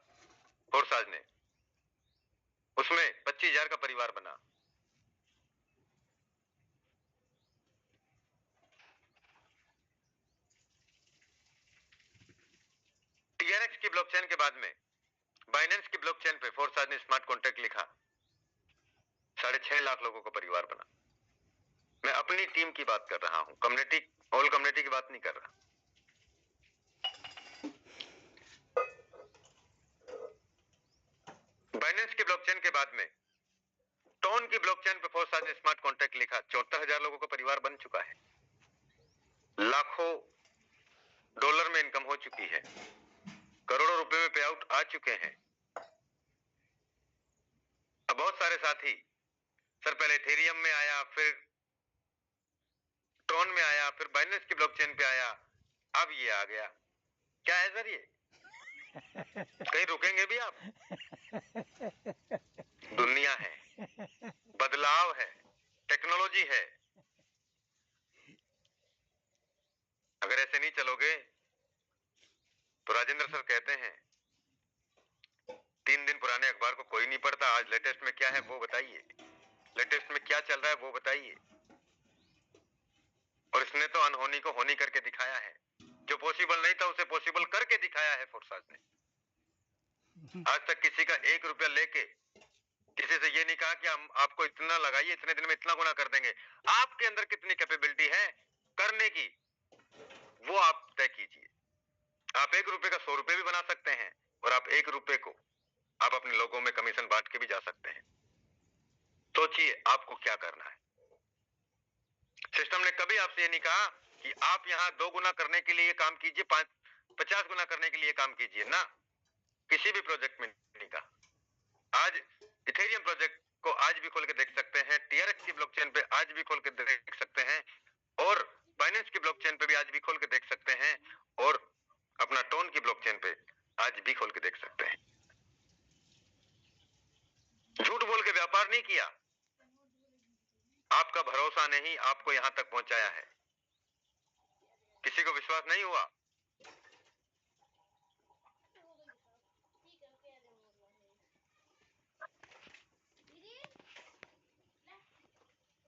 फोर्साज ने, उसमें 25,000 का परिवार बना। टीआरएक्स की ब्लॉकचेन के बाद में बाइनेंस की ब्लॉकचेन पे फोर्साज ने स्मार्ट कॉन्ट्रैक्ट लिखा, 6.5 लाख लोगों का परिवार बना। मैं अपनी टीम की बात कर रहा हूं, कम्युनिटी, ऑल कम्युनिटी की बात नहीं कर रहा। बाइनेंस की ब्लॉकचेन के बाद में टोन की ब्लॉकचेन पे फोर्साज ने स्मार्ट कॉन्ट्रैक्ट लिखा, 74,000 लोगों का परिवार बन चुका है, लाखों डॉलर में इनकम हो चुकी है, करोड़ों रुपए में पे आउट आ चुके हैं। अब बहुत सारे साथी, सर पहले इथेरियम में आया, फिर ट्रॉन में आया, फिर बाइनेंस की ब्लॉकचेन पे आया, अब ये आ गया। क्या है सर ये? कहीं रुकेंगे भी आप? दुनिया है, बदलाव है, टेक्नोलॉजी है। अगर ऐसे नहीं चलोगे तो राजेंद्र सर कहते हैं 3 दिन पुराने अखबार को कोई नहीं पढ़ता, आज लेटेस्ट में क्या है वो बताइए, लेटेस्ट में क्या चल रहा है वो बताइए। और इसने तो अनहोनी को होनी करके दिखाया है, जो पॉसिबल नहीं था उसे पॉसिबल करके दिखाया है फोर्साज ने। आज तक किसी का 1 रुपया लेके किसी से ये नहीं कहा कि हम आपको इतना लगाइए, इतने दिन में इतना गुना कर देंगे। आपके अंदर कितनी कैपेबिलिटी है करने की, वो आप तय कीजिए। आप 1 रुपए का 100 रुपए भी बना सकते हैं, और आप 1 रुपए को आप अपने लोगों में कमीशन बांट के भी जा सकते हैं। सोचिए आपको क्या करना है। सिस्टम ने कभी आपसे ये नहीं कहा कि आप यहाँ 2 गुना करने के लिए काम कीजिए, 50 गुना करने के लिए काम कीजिए, ना, किसी भी प्रोजेक्ट में नहीं कहा। आज इथेरियम प्रोजेक्ट को आज भी खोल के देख सकते हैं, टीआरएक्स की ब्लॉकचेन पे आज भी खोल के देख सकते हैं, और बाइनेंस की ब्लॉकचेन पे भी आज भी खोल के देख सकते हैं, और अपना टोन की ब्लॉकचेन पे आज भी खोल के देख सकते हैं। झूठ बोल के व्यापार नहीं किया, आपका भरोसा ने ही आपको यहां तक पहुंचाया है। किसी को विश्वास नहीं हुआ,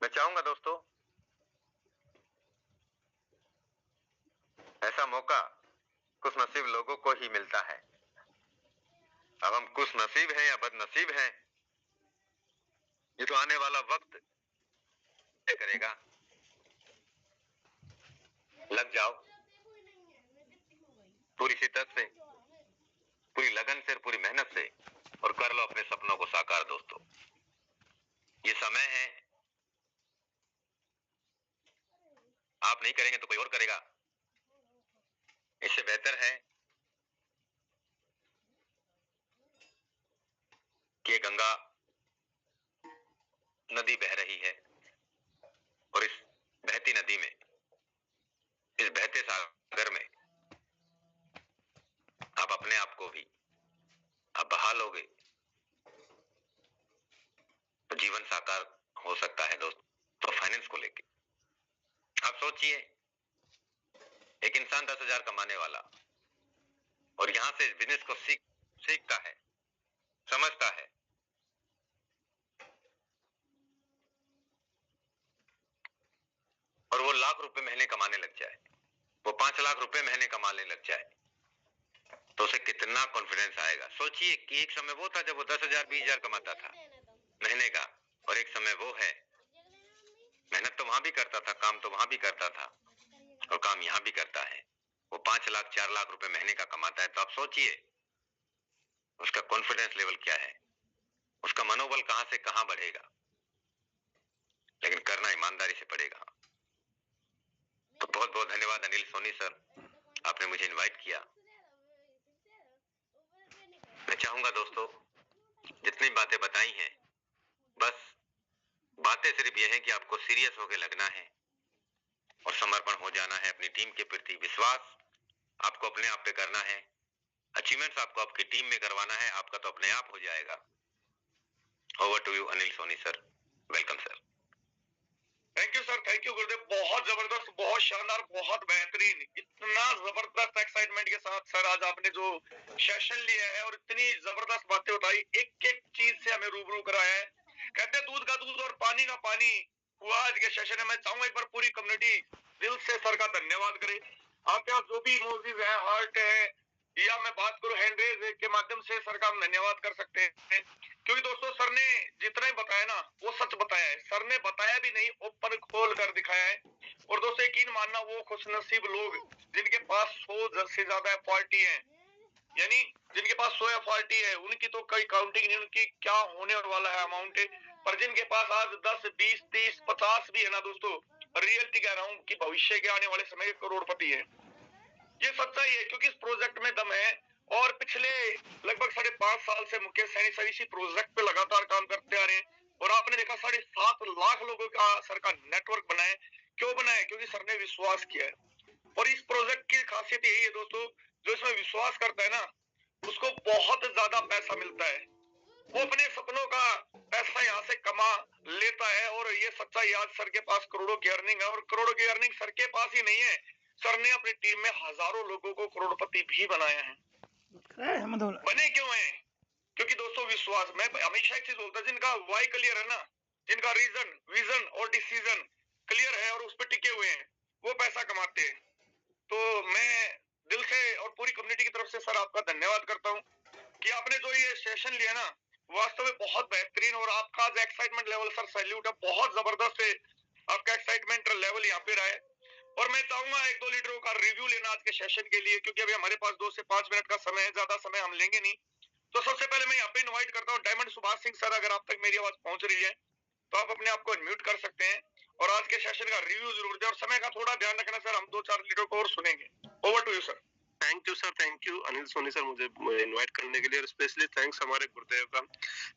मैं चाहूंगा दोस्तों ऐसा मौका खुश नसीब लोगों को ही मिलता है। अब हम खुश नसीब हैं या बदनसीब हैं, ये तो आने वाला वक्त तय करेगा। लग जाओ पूरी शिद्दत से, पूरी लगन से, पूरी मेहनत से, और कर लो अपने सपनों को साकार दोस्तों। ये समय है, आप नहीं करेंगे तो कोई और करेगा। इससे बेहतर है कि गंगा नदी बह रही है, और इस बहती नदी में, इस बहते सागर में आप अपने आप को भी आप बहा लोगे तो जीवन साकार हो सकता है दोस्त। तो फाइनेंस को लेके आप सोचिए, एक इंसान 10,000 कमाने वाला, और यहां से बिजनेस को सीखता है, समझता है, और वो लाख रुपए महीने कमाने लग जाए, वो 5 लाख रुपए महीने कमाने लग जाए, तो उसे कितना कॉन्फिडेंस आएगा। सोचिए कि एक समय वो था जब वो 10,000 20,000 कमाता था महीने का, और एक समय वो है, मेहनत तो वहां भी करता था, काम तो वहां भी करता था, और काम यहाँ भी करता है। वो 5 लाख 4 लाख रुपए महीने का कमाता है। तो आप सोचिए उसका कॉन्फिडेंस लेवल क्या है, उसका मनोबल कहां से कहां बढ़ेगा। लेकिन करना ईमानदारी से पड़ेगा। तो बहुत बहुत धन्यवाद अनिल सोनी सर, आपने मुझे इनवाइट किया। मैं चाहूंगा दोस्तों, जितनी बातें बताई हैं, बस बातें सिर्फ यह है कि आपको सीरियस होकर लगना है और समर्पण हो जाना है अपनी टीम के प्रति। विश्वास आपको अपने आप पे करना है, अचीवमेंट्स आपको आपकी टीम में करवाना है, आपका तो अपने आप हो जाएगा। Over to you Anil Soni sir, welcome sir. Thank you sir, thank you Gurudev. बहुत जबरदस्त, बहुत शानदार, बहुत बेहतरीन, इतना जबरदस्त एक्साइटमेंट के साथ सर आज आपने जो सेशन लिया है और इतनी जबरदस्त बातें बताई, एक एक चीज से हमें रूबरू कराया है। कहते हैं दूध का दूध और पानी का पानी हुआ आज के सेशन में। मैं चाहूंगा एक बार पूरी कम्युनिटी दिल से सर का धन्यवाद करे। आपके पास जो भी इमोजीज है, हार्ट है, या मैं बात करूं हैंड रेज के माध्यम से सर का हम धन्यवाद कर सकते हैं। क्योंकि दोस्तों सर ने जितना ही बताया ना वो सच बताया है। सर ने बताया भी नहीं, ओपन खोल कर दिखाया है। और दोस्तों यकीन मानना वो खुशनसीब लोग जिनके पास 100 से ज्यादा एफआरटी है, यानी जिनके पास 100 एफआरटी है, उनकी तो कोई काउंटिंग नहीं, उनकी क्या होने वाला है अमाउंट है। पर जिनके पास आज 10 20 30 50 भी है ना दोस्तों, रियलिटी कह रहा हूँ कि भविष्य के आने वाले समय के करोड़पति है। ये सच्चाई है, क्योंकि इस प्रोजेक्ट में दम है। और पिछले लगभग 5.5 साल से मुकेश सैनी सर इसी प्रोजेक्ट पे लगातार काम करते आ रहे हैं। और आपने देखा 7.5 लाख लोगों का सर का नेटवर्क बना है। क्यों बना है? क्योंकि सर ने विश्वास किया है। और इस प्रोजेक्ट की खासियत यही है दोस्तों, जो इसमें विश्वास करता है ना उसको बहुत ज्यादा पैसा मिलता है। वो अपने सपनों का पैसा यहाँ से कमा लेता है। और ये सच्चाई, आज सर के पास करोड़ों की अर्निंग है। और करोड़ों की अर्निंग सर के पास ही नहीं है, सर ने अपनी टीम में हजारों लोगों को करोड़पति भी बनाया है। बने क्यों हैं? क्योंकि दोस्तों विश्वास। मैं हमेशा एक चीज बोलता हूं, जिनका वाई क्लियर है ना, जिनका रीजन विजन और डिसीजन क्लियर है और उस पर टिके हुए हैं, वो पैसा कमाते हैं। तो मैं दिल से और पूरी कम्युनिटी की तरफ से सर आपका धन्यवाद करता हूँ कि आपने जो ये सेशन लिया ना वास्तव में बहुत बेहतरीन। और आपका जो एक्साइटमेंट लेवल सर, सैल्यूट है, बहुत जबरदस्त है आपका एक्साइटमेंट लेवल यहाँ पे रहा है। और मैं चाहूंगा 1-2 लीडरों का रिव्यू लेना आज के सेशन के लिए, क्योंकि अभी हमारे पास 2 से 5 मिनट का समय है, ज्यादा समय हम लेंगे नहीं। तो सबसे पहले मैं यहाँ पे इनवाइट करता हूँ डायमंड सुभाष सिंह सर, अगर आप तक मेरी आवाज पहुंच रही है तो आप अपने आप को अनम्यूट कर सकते हैं और आज के सेशन का रिव्यू जरूर दें। और समय का थोड़ा ध्यान रखना सर, हम 2-4 लीडरों को और सुनेंगे। Over to you sir. Thank you sir, thank you Anil Soni sir मुझे इनवाइट करने के लिए। और स्पेशली थैंक्स हमारे गुरुदेव का,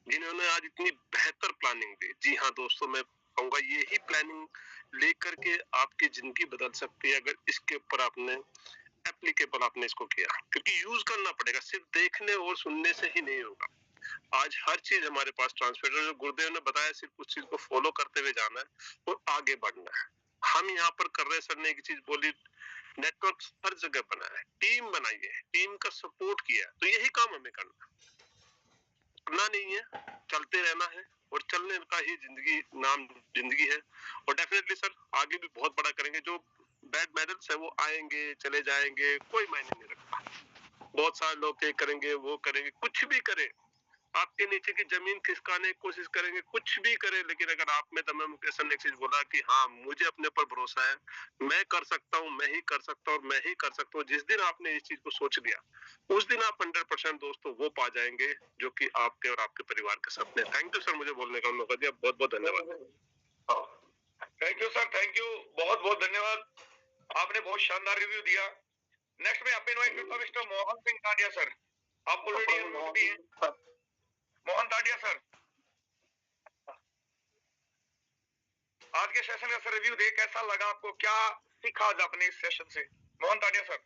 जिन्होंने आज इतनी बेहतर प्लानिंग दी। जी हाँ दोस्तों, मैं कहूँगा यही प्लानिंग लेकर के आपकी जिंदगी बदल सकती है, अगर इसके ऊपर आपने एप्लीकेबल आपने इसको किया। क्योंकि यूज करना पड़ेगा, सिर्फ देखने और सुनने से ही नहीं होगा। आज हर चीज हमारे पास ट्रांसफर, जो गुरुदेव ने बताया सिर्फ उस चीज को फॉलो करते हुए जाना है और आगे बढ़ना है। हम यहाँ पर कर रहे, सर ने एक चीज बोली, नेटवर्क हर जगह बना है, टीम बनाई है, टीम का सपोर्ट किया, तो यही काम हमें करना नहीं है, चलते रहना है। और चलने का ही जिंदगी नाम जिंदगी है। और डेफिनेटली सर आगे भी बहुत बड़ा करेंगे। जो बैड मेडल्स है वो आएंगे चले जाएंगे, कोई मायने नहीं रखता। बहुत सारे लोग ये करेंगे वो करेंगे, कुछ भी करें, आपके नीचे की जमीन खिसकाने की कोशिश करेंगे, कुछ भी करें, लेकिन अगर आप में दम है, मुकेश ने एक चीज बोला कि हाँ मुझे अपने पर भरोसा है, मैं कर सकता हूँ, मैं ही कर सकता हूँ, मैं ही कर सकता हूँ। जिस दिन आपने इस चीज को सोच लिया, उस दिन आप 100% दोस्तों वो पा जाएंगे जो कि आपके और आपके परिवार के सपने। थैंक यू सर मुझे बोलने का मौका दिया, बहुत बहुत धन्यवाद। Thank you sir, thank you, बहुत बहुत धन्यवाद। आपने बहुत शानदार रिव्यू दिया। नेक्स्ट में आप इनवाइट करता हूं मिस्टर मोहन सिंह ताडिया सर, आप ऑलरेडी अनम्यूट भी हैं। मोहन ताडिया सर, आज के सेशन का सर रिव्यू दे, कैसा लगा आपको, क्या सीखा आज आपने इस सेशन से? मोहन ताडिया सर।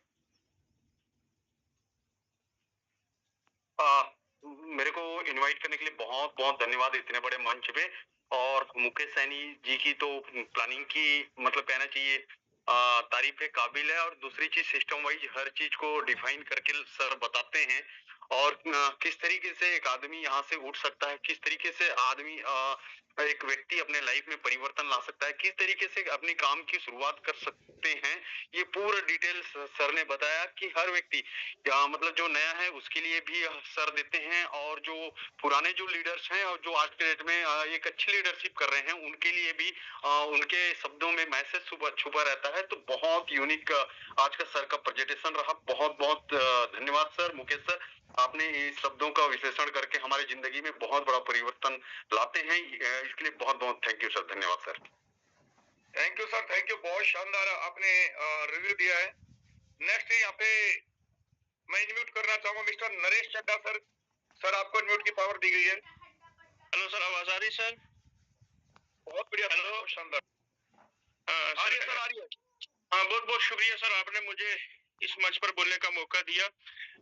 मेरे को इनवाइट करने के लिए बहुत बहुत धन्यवाद इतने बड़े मंच पे। और मुकेश सैनी जी की तो प्लानिंग की मतलब कहना चाहिए तारीफ के काबिल है। और दूसरी चीज सिस्टम वाइज हर चीज को डिफाइन करके सर बताते हैं और किस तरीके से एक आदमी यहाँ से उठ सकता है, किस तरीके से आदमी एक व्यक्ति अपने लाइफ में परिवर्तन ला सकता है, किस तरीके से अपने काम की शुरुआत कर सकते हैं, ये पूरा डिटेल सर ने बताया कि हर व्यक्ति मतलब जो नया है उसके लिए भी सर देते हैं, और जो पुराने जो लीडर्स हैं और जो आज के डेट में एक अच्छी लीडरशिप कर रहे हैं उनके लिए भी उनके शब्दों में मैसेज छुपा रहता है। तो बहुत यूनिक आज का सर का प्रेजेंटेशन रहा। बहुत बहुत धन्यवाद सर, मुकेश सर, आपने इस शब्दों का विश्लेषण करके हमारी जिंदगी में बहुत बड़ा परिवर्तन लाते हैं। इसके लिए बहुत बहुत थैंक यू सर, धन्यवाद sir. Thank you sir, thank you, बहुत शानदार आपने रिव्यू दिया है। नेक्स्ट यहाँ पे मैं इनम्यूट करना चाहूंगा मिस्टर नरेश चड्डा सर। सर आपको इनम्यूट की पावर दी गई है। हेलो सर, आवाज आ रही सर? बहुत बढ़िया, हेलो, शानदार। आ रही सर, आ रही है। हाँ, बहुत बहुत शुक्रिया सर, आपने मुझे इस मंच पर बोलने का मौका दिया।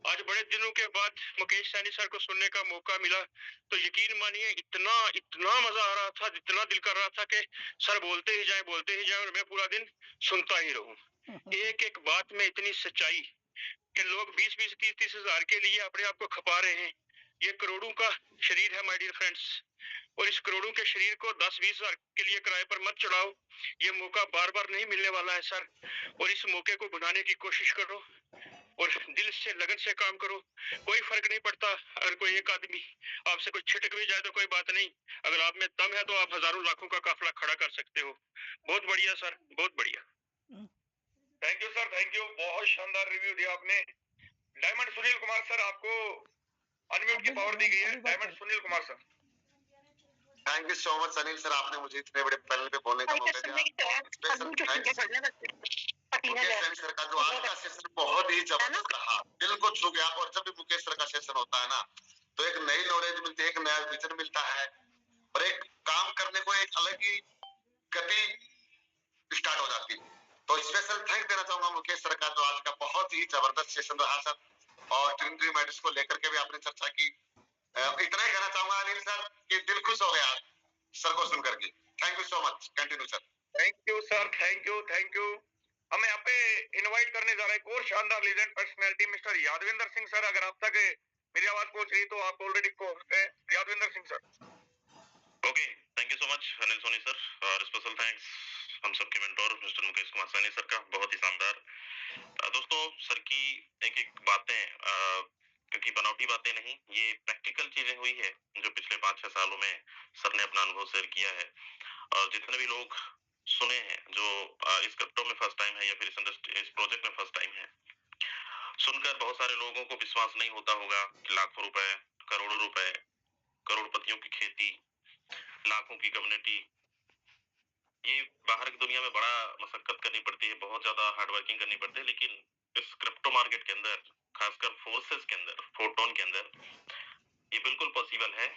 आज बड़े दिनों के बाद मुकेश सैनी सर को सुनने का मौका मिला, तो यकीन मानिए इतना इतना मजा आ रहा था, इतना दिल कर रहा था कि सर बोलते ही जाए और मैं पूरा दिन सुनता ही रहूं। एक एक बात में इतनी सच्चाई कि लोग 20-20, 30-30 हजार के लिए अपने आप को खपा रहे हैं। ये करोड़ों का शरीर है माय डियर फ्रेंड्स, और इस करोड़ों के शरीर को 10-20 हजार के लिए किराए पर मत चढ़ाओ। ये मौका बार बार नहीं मिलने वाला है सर, और इस मौके को बनाने की कोशिश करो और दिल से लगन से काम करो। कोई फर्क नहीं पड़ता, अगर कोई एक आदमी आपसे कोई छिटक भी जाए तो कोई बात नहीं, अगर आप में दम है तो आप हजारों लाखों का काफिला खड़ा कर सकते हो। बहुत बढ़िया सर, बहुत बढ़िया। Thank you sir, thank you, बहुत शानदार रिव्यू दिया आपने। डायमंड सुनील कुमार सर, आपको अनम्यूट की पावर दी गई है। Diamond Sunil Kumar sir. Thank you so much Anil sir, आपने मुझे इतने बड़े पैनल पे बोलने का मौका दिया। Special thanks Mukesh Saini sir का, जो आज का सेशन बहुत ही जबरदस्त रहा, दिल को छू गया। और जब भी मुकेश सर का सेशन होता है ना, तो एक नई नॉलेज मिलती है, एक नया विजन मिलता है, और एक काम करने को एक अलग ही गति स्टार्ट हो जाती है। तो स्पेशल थैंक देना चाहूंगा मुकेश सर का, जो आज का बहुत ही जबरदस्त सेशन रहा सर, और ट्रिनिटी मैटर्स को लेकर के भी आपने चर्चा की। इतना ही कहना चाहूंगा अनिल सर कि दिल खुश हो गया सर को सुन करके। Thank you so much, continue sir. Thank you sir, thank you, thank you. हम यहाँ पे इनवाइट करने जा रहे हैं एक और शानदार legend personality Mister Yadvinder Singh sir. अगर आप तक मेरी आवाज पहुंच रही तो आप ऑलरेडी को Yadvinder Singh sir. Okay, thank you so much Anil Soni sir, और स्पेशल थैंक्स हम सबके mentor Mister Mukesh Kumar Saini sir का, बहुत ही शानदार। दोस्तों, सर की एक एक बातें क्योंकि बनावटी बातें नहीं, ये प्रैक्टिकल चीजें हुई है जो पिछले 5-6 सालों में सर ने अपना अनुभव शेयर किया है। और जितने भी लोग सुने हैं जो इस क्रिप्टो में फर्स्ट टाइम है या फिर इस प्रोजेक्ट में फर्स्ट टाइम है, सुनकर बहुत सारे लोगों को विश्वास नहीं होता होगा कि लाखों रुपए, करोड़ों रुपए, करोड़पतियों की खेती, लाखों की कम्युनिटी, ये बाहर की दुनिया में बड़ा मशक्कत करनी पड़ती है, बहुत ज्यादा हार्ड वर्किंग करनी पड़ती है। लेकिन इस क्रिप्टो मार्केट के अंदर, खासकर फोर्सेस के अंदर, फोटोन के अंदर, ये बिल्कुल पॉसिबल है।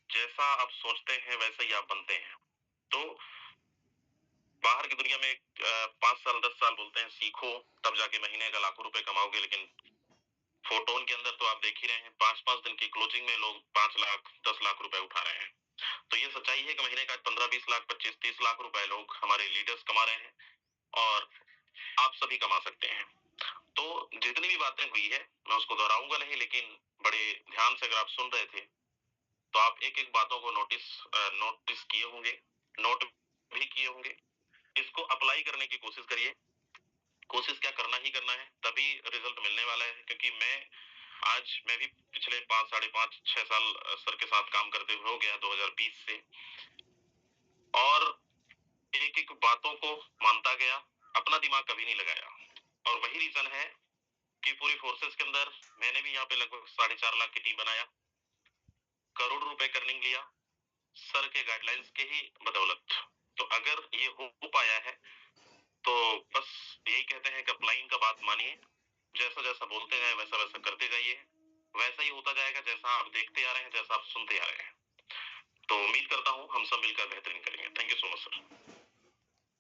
जैसा आप सोचते हैं वैसे ही आप बनते हैं। तो बाहर की दुनिया में 5 साल 10 साल बोलते हैं सीखो, तब जाके महीने का लाखों रुपए कमाओगे। लेकिन फोटोन के अंदर तो आप देख ही रहे हैं, 5-5 दिन की क्लोजिंग में लोग 5 लाख 10 लाख रुपए उठा रहे हैं। तो ये सच्चाई है कि महीने का 15-20 लाख 25-30 लाख रुपए लोग हमारे लीडर्स कमा रहे हैं, और आप सभी कमा सकते हैं। तो जितनी भी बातें हुई है मैं उसको दोहराऊंगा नहीं, लेकिन बड़े ध्यान से अगर आप सुन रहे थे तो आप एक एक बातों को नोटिस किए होंगे, नोट भी किए होंगे। इसको अप्लाई करने की कोशिश करिए। कोशिश क्या, करना ही करना है, तभी रिजल्ट मिलने वाला है। क्योंकि मैं भी पिछले 5, 5.5, 6 साल सर के साथ काम करते हुए हो गया 2020 से, और एक एक बातों को मानता गया, अपना दिमाग कभी नहीं लगाया। और वही रीजन है कि पूरी फोर्सेस के अंदर मैंने भी यहाँ पे लगभग 4.5 लाख की टीम बनाया, करोड़ रुपए का अर्निंग लिया सर के गाइडलाइंस के ही बदौलत। तो अगर ये हो पाया है तो बस यही कहते हैं कि अप्लाइंग का बात मानिए, जैसा जैसा बोलते जाए वैसा वैसा करते जाइए, वैसा ही होता जाएगा जैसा आप देखते आ रहे हैं, जैसा आप सुनते आ रहे हैं। तो उम्मीद करता हूँ हम सब मिलकर बेहतरीन करेंगे। Thank you so much sir.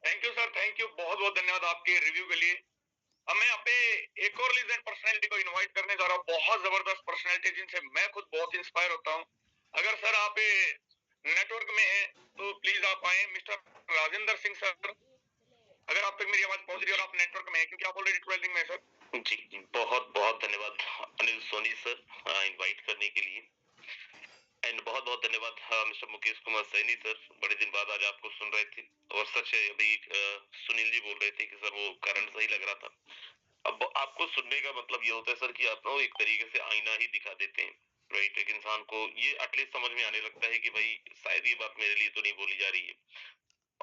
Thank you sir, thank you, बहुत बहुत धन्यवाद आपके रिव्यू के लिए। अब मैं यहाँ पे एक और लीजेंड पर्सनैलिटी को इनवाइट करने जा रहा हूँ, बहुत जबरदस्त पर्सनैलिटी जिनसे मैं खुद बहुत इंस्पायर होता हूँ। अगर सर आप नेटवर्क में हैं तो प्लीज आप आए। मिस्टर राजेंद्र सिंह सर, अगर आप तक मेरी आवाज पहुंच रही है और आप नेटवर्क में हैं, क्योंकि आप ऑलरेडी ट्वेल्विंग में हैं सर। जी जी, बहुत बहुत धन्यवाद अनिल सोनी सर इनवाइट करने के लिए, एंड बहुत बहुत धन्यवाद मिस्टर मुकेश कुमार सैनी सर, बड़े दिन बाद आज आपको सुन रहे थे। और सच है, अभी सुनील जी बोल रहे थे कि सर वो करंट सही लग रहा था। अब आपको सुनने का मतलब ये होता है सर कि आप ना एक तरीके से आईना ही दिखा देते हैं, राइट। एक इंसान को ये एटलीस्ट समझ में आने लगता है कि भाई शायद ये बात मेरे लिए तो नहीं बोली जा रही है,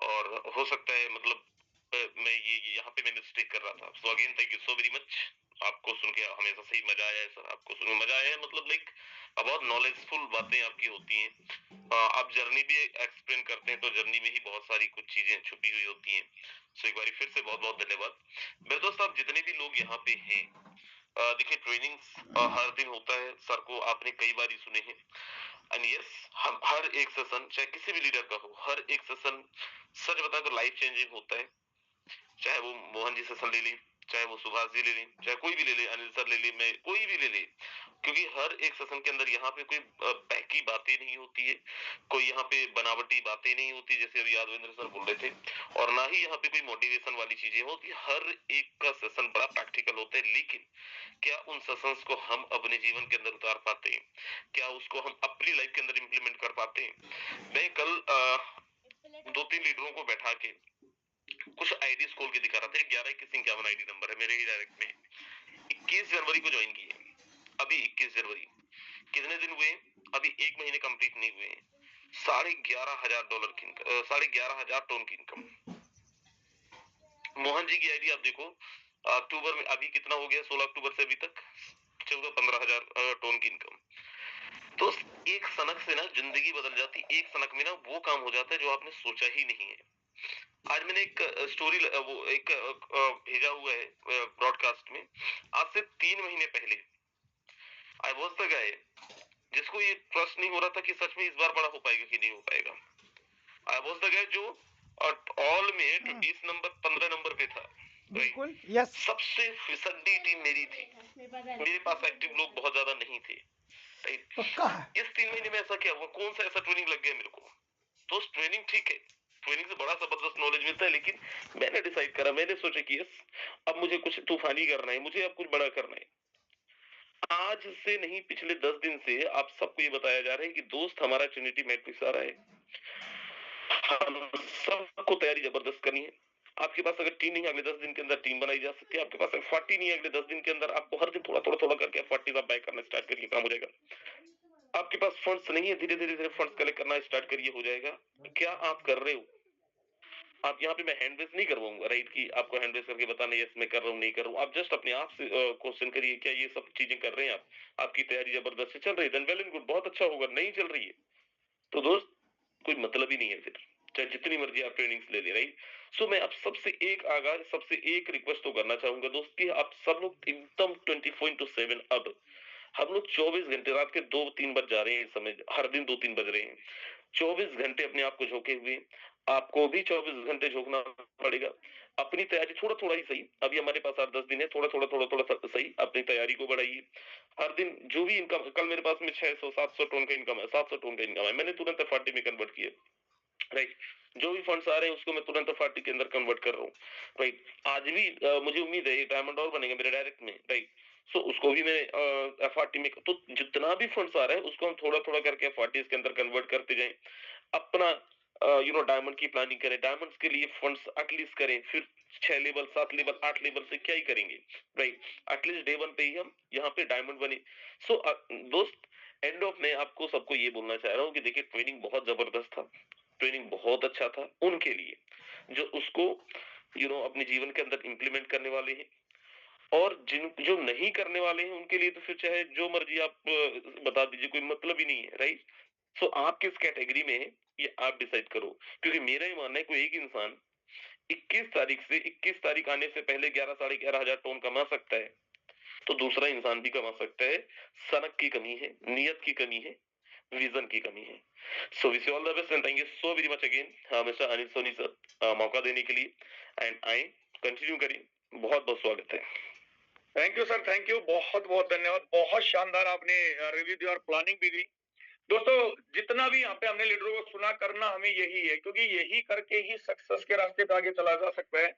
और हो सकता है मतलब मैं ये यहाँ पे मैं मिस्टेक कर रहा था। So again thank you so very much. आपको सुन के हमेशा सही मजा आया है सर, आपको सुन के मजा आया है, मतलब लाइक बहुत नॉलेजफुल बातें आपकी होती हैं। आप जर्नी भी एक्सप्लेन करते हैं तो जर्नी में ही बहुत सारी कुछ चीजें छुपी हुई होती हैं। सो एक बार फिर से बहुत बहुत धन्यवाद। मेरे दोस्त, आप जितने भी लोग यहाँ पे हैं, देखिए ट्रेनिंग्स हर दिन होता है, सर को आपने कई बार ही सुने हैं। एंड यस, हम हर एक सेशन चाहे किसी भी लीडर का हो, हर एक सेशन सच बता तो लाइफ चेंजिंग होता है। चाहे वो मोहन जी सेशन ले लें, चाहे वो सुभाष जी ले लें, चाहे कोई भी ले ले, अनिल सर ले ले, मैं कोई भी ले ले, क्योंकि हर एक सेशन के अंदर यहाँ पे कोई बहकी बातें नहीं होती है, कोई यहाँ पे बनावटी बातें नहीं होती जैसे अभी यादवेंद्र सर बोल रहे थे, और ना ही यहाँ पे कोई मोटिवेशन वाली चीजें होती। हर एक का सेशन बड़ा प्रैक्टिकल होता है, लेकिन क्या उन सेशंस को हम अपने जीवन के अंदर उतार पाते हैं? क्या उसको हम अपनी लाइफ के अंदर इंप्लीमेंट कर पाते हैं? मैं कल 2-3 लीडरों को बैठा के कुछ आईडीज खोल के दिखा रहा था। 112151 आईडी नंबर है मेरे ही डायरेक्ट में। 21 जनवरी को ज्वाइन किए, अभी 21 जनवरी, कितने दिन हुए? अभी 1 महीने कंप्लीट नहीं हुए हैं। $11,500 की इनकम, 11,500 टन की इनकम। मोहन जी की आईडी आप देखो, अक्टूबर में अभी कितना हो गया, 16 अक्टूबर से अभी तक 14-15,000 टन की इनकम। तो एक सनक से ना जिंदगी बदल जाती, एक सनक में ना वो काम हो जाता है जो आपने सोचा ही नहीं है। आज मैंने एक स्टोरी वो एक भेजा हुआ है ब्रॉडकास्ट में। आज से 3 महीने पहले आई वॉज द गाय जिसको ये ट्रस्ट नहीं हो रहा था कि सच में इस बार बड़ा हो पाएगा कि नहीं हो पाएगा। आई वॉज द गाय जो ऑल में 20 नंबर 15 नंबर पे था। बिल्कुल यस। सबसे फिसड्डी टीम मेरी थी, मेरे पास एक्टिव लोग बहुत ज्यादा नहीं थे। पक्का है। इस 3 महीने में ऐसा क्या हुआ, कौन सा ऐसा ट्रेनिंग लग गया मेरे को? तो ट्रेनिंग ठीक है, ट्रेनिंग से बड़ा जबरदस्त नॉलेज मिलता है, लेकिन मैंने डिसाइड करा, मैंने सोचा कि यस अब मुझे कुछ तूफानी करना है, मुझे अब कुछ बड़ा करना है। आज से नहीं, पिछले 10 दिन से आप सबको ये बताया जा रहा है कि दोस्त हमारा ट्रिनिटी मैट्रिक्स आ रहा है, हम सबको तैयारी जबरदस्त करनी है। आपके पास अगर टीम नहीं है, अगले 10 दिन के अंदर टीम बनाई जा सकती है। आपके पास अगर 40 नहीं है, अगले 10 दिन के अंदर आपको हर दिन थोड़ा थोड़ा थोड़ा करके 40 आप बाय करना स्टार्ट करिए, काम हो जाएगा। आपके पास फंड्स नहीं है, धीरे धीरे फंड्स कलेक्ट करना स्टार्ट करिए, हो जाएगा। क्या आप कर रहे हो? आप यहाँ पे मैं हैंड रेस नहीं करवाऊंगा, राइट, कि आपको हैंड रेस करके बताना यस मैं कर रहा हूँ नहीं कर रहा हूँ। आप जस्ट अपने आप से क्वेश्चन करिए, क्या ये सब चीजें कर रहे हैं आप? आपकी तैयारी जबरदस्त से चल रही है, देन वेल एंड गुड, बहुत अच्छा होगा। नहीं चल रही है तो दोस्त कोई मतलब ही नहीं है, फिर चाहे जितनी मर्जी आप ट्रेनिंग्स ले ले, राइट। सो मैं आप सबसे एक आगाज, सबसे एक रिक्वेस्ट तो करना चाहूंगा दोस्त कि आप सब लोग एकदम 24/7, अब हम लोग 24 घंटे, रात के 2-3 बज जा रहे हैं इस समय, हर दिन 2-3 बज रहे हैं, 24 घंटे अपने आप को झोंके हुए। आपको भी 24 घंटे झोंकना पड़ेगा। अपनी तैयारी थोड़ा थोड़ा ही सही, अभी हमारे पास 8-10 दिन है, थोड़ा थोड़ा थोड़ा थोड़ा सही अपनी तैयारी को बढ़ाइए। हर दिन जो भी इनकम, कल मेरे पास में 600-700 टन का इनकम है, 700 टन का इनकम है, मैंने तुरंत FRT में कन्वर्ट किया, राइट। जो भी फंड्स आ रहे हैं उसको मैं तुरंत FRT के अंदर कन्वर्ट कर रहा हूँ, राइट। आज भी मुझे उम्मीद है डायमंड और बनेगा मेरे डायरेक्ट में, राइट। सो उसको भी मैंने FRT में, तो जितना भी फंड्स आ रहा है उसको हम थोड़ा थोड़ा करके FRT के अंदर कन्वर्ट करते जाएं। अपना डायमंड की प्लानिंग करें, डायमंड्स के लिए फंड्स एटलीस्ट करें, फिर 6 लेवल 7 लेवल 8 लेवल से क्या ही करेंगे, राइट। एटलीस्ट डे 1 पे ही हम यहाँ पे डायमंड बने। सो दोस्त, एंड ऑफ में आपको सबको ये बोलना चाह रहा हूँ कि देखिए ट्रेनिंग बहुत जबरदस्त था, ट्रेनिंग बहुत अच्छा था उनके लिए जो उसको अपने जीवन के अंदर इंप्लीमेंट करने वाले हैं, और जो नहीं करने वाले हैं उनके लिए तो फिर चाहे जो मर्जी आप बता दीजिए, कोई मतलब ही नहीं है, राइट। सो आप किस कैटेगरी में है ये आप डिसाइड करो, क्योंकि मेरा ही मानना है कोई एक इंसान 21 तारीख से 21 तारीख आने से पहले 11-11,500 टन कमा सकता है, तो दूसरा इंसान भी कमा सकता है। सनक की कमी है, नियत की कमी है, विजन की कमी है। So wish you all the best and thank you so very much again Mister Anil Soni sir, मौका देने के लिए। एंड आई कंटिन्यू करिए, बहुत बहुत स्वागत है। Thank you sir, thank you, बहुत बहुत धन्यवाद। बहुत शानदार आपने रिव्यू दी और प्लानिंग भी दी। दोस्तों, जितना भी यहाँ पे हमने लीडरों को सुना, करना हमें यही है, क्योंकि यही करके ही सक्सेस के रास्ते पे आगे चला जा सकता है।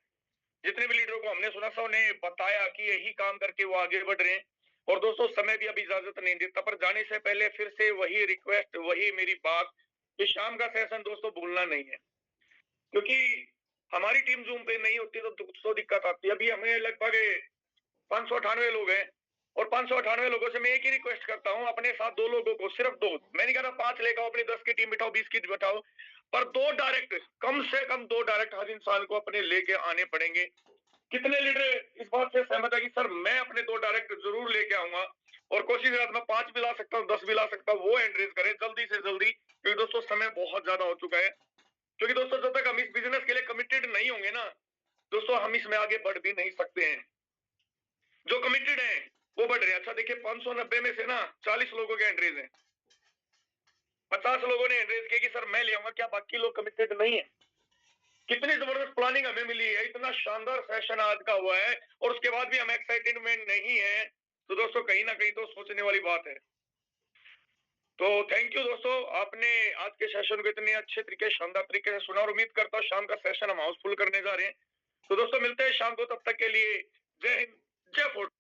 जितने भी लीडरों को हमने सुना सबने बताया कि यही काम करके वो आगे बढ़ रहे हैं। और दोस्तों समय भी अभी इजाजत नहीं देता, पर जाने से पहले फिर से वही रिक्वेस्ट, वही मेरी बात कि शाम का सेशन दोस्तों भूलना नहीं है, क्योंकि हमारी टीम जूम पे नहीं होती तो दोस्तों दिक्कत आती है। अभी हमें लगभग 598 लोग हैं और 598 लोगों से मैं एक ही रिक्वेस्ट करता हूँ, अपने साथ 2 लोगों को, सिर्फ 2, मैं नहीं कह रहा 5 लेकर अपनी 10 की टीम बिठाओ, 20 की बिठाओ, पर 2 डायरेक्ट, कम से कम 2 डायरेक्ट हर इंसान को अपने लेके आने पड़ेंगे। कितने लीडर इस बात से सहमत है कि सर मैं अपने 2 डायरेक्ट जरूर लेके आऊंगा, और कोशिश रात में 5 भी ला सकता हूँ, 10 भी ला सकता हूँ, वो हैंड रेज करें जल्दी से जल्दी, क्योंकि दोस्तों समय बहुत ज्यादा हो चुका है। क्योंकि दोस्तों जब तक हम इस बिजनेस के लिए कमिटेड नहीं होंगे ना दोस्तों, हम इसमें आगे बढ़ भी नहीं सकते हैं। जो कमिटेड हैं वो बढ़ रहे हैं। अच्छा देखिए, 590 में से ना 40 लोगों के हैंड रेज हैं, 50 लोगों ने हैंड रेज किया कि सर मैं ले आऊंगा, क्या बाकी लोग कमिटेड नहीं है? कितनी जबरदस्त प्लानिंग हमें मिली है, इतना शानदार सेशन आज का हुआ है, और उसके बाद भी हम एक्साइटेडमेंट नहीं है, तो दोस्तों कहीं ना कहीं तो सोचने वाली बात है। तो थैंक यू दोस्तों, आपने आज के सेशन को इतने अच्छे तरीके, शानदार तरीके से सुना, और उम्मीद करता हूँ शाम का सेशन हम हाउसफुल करने जा रहे हैं। तो दोस्तों मिलते हैं शाम को, तब तक के लिए जय हिंद, जय फोर्ट।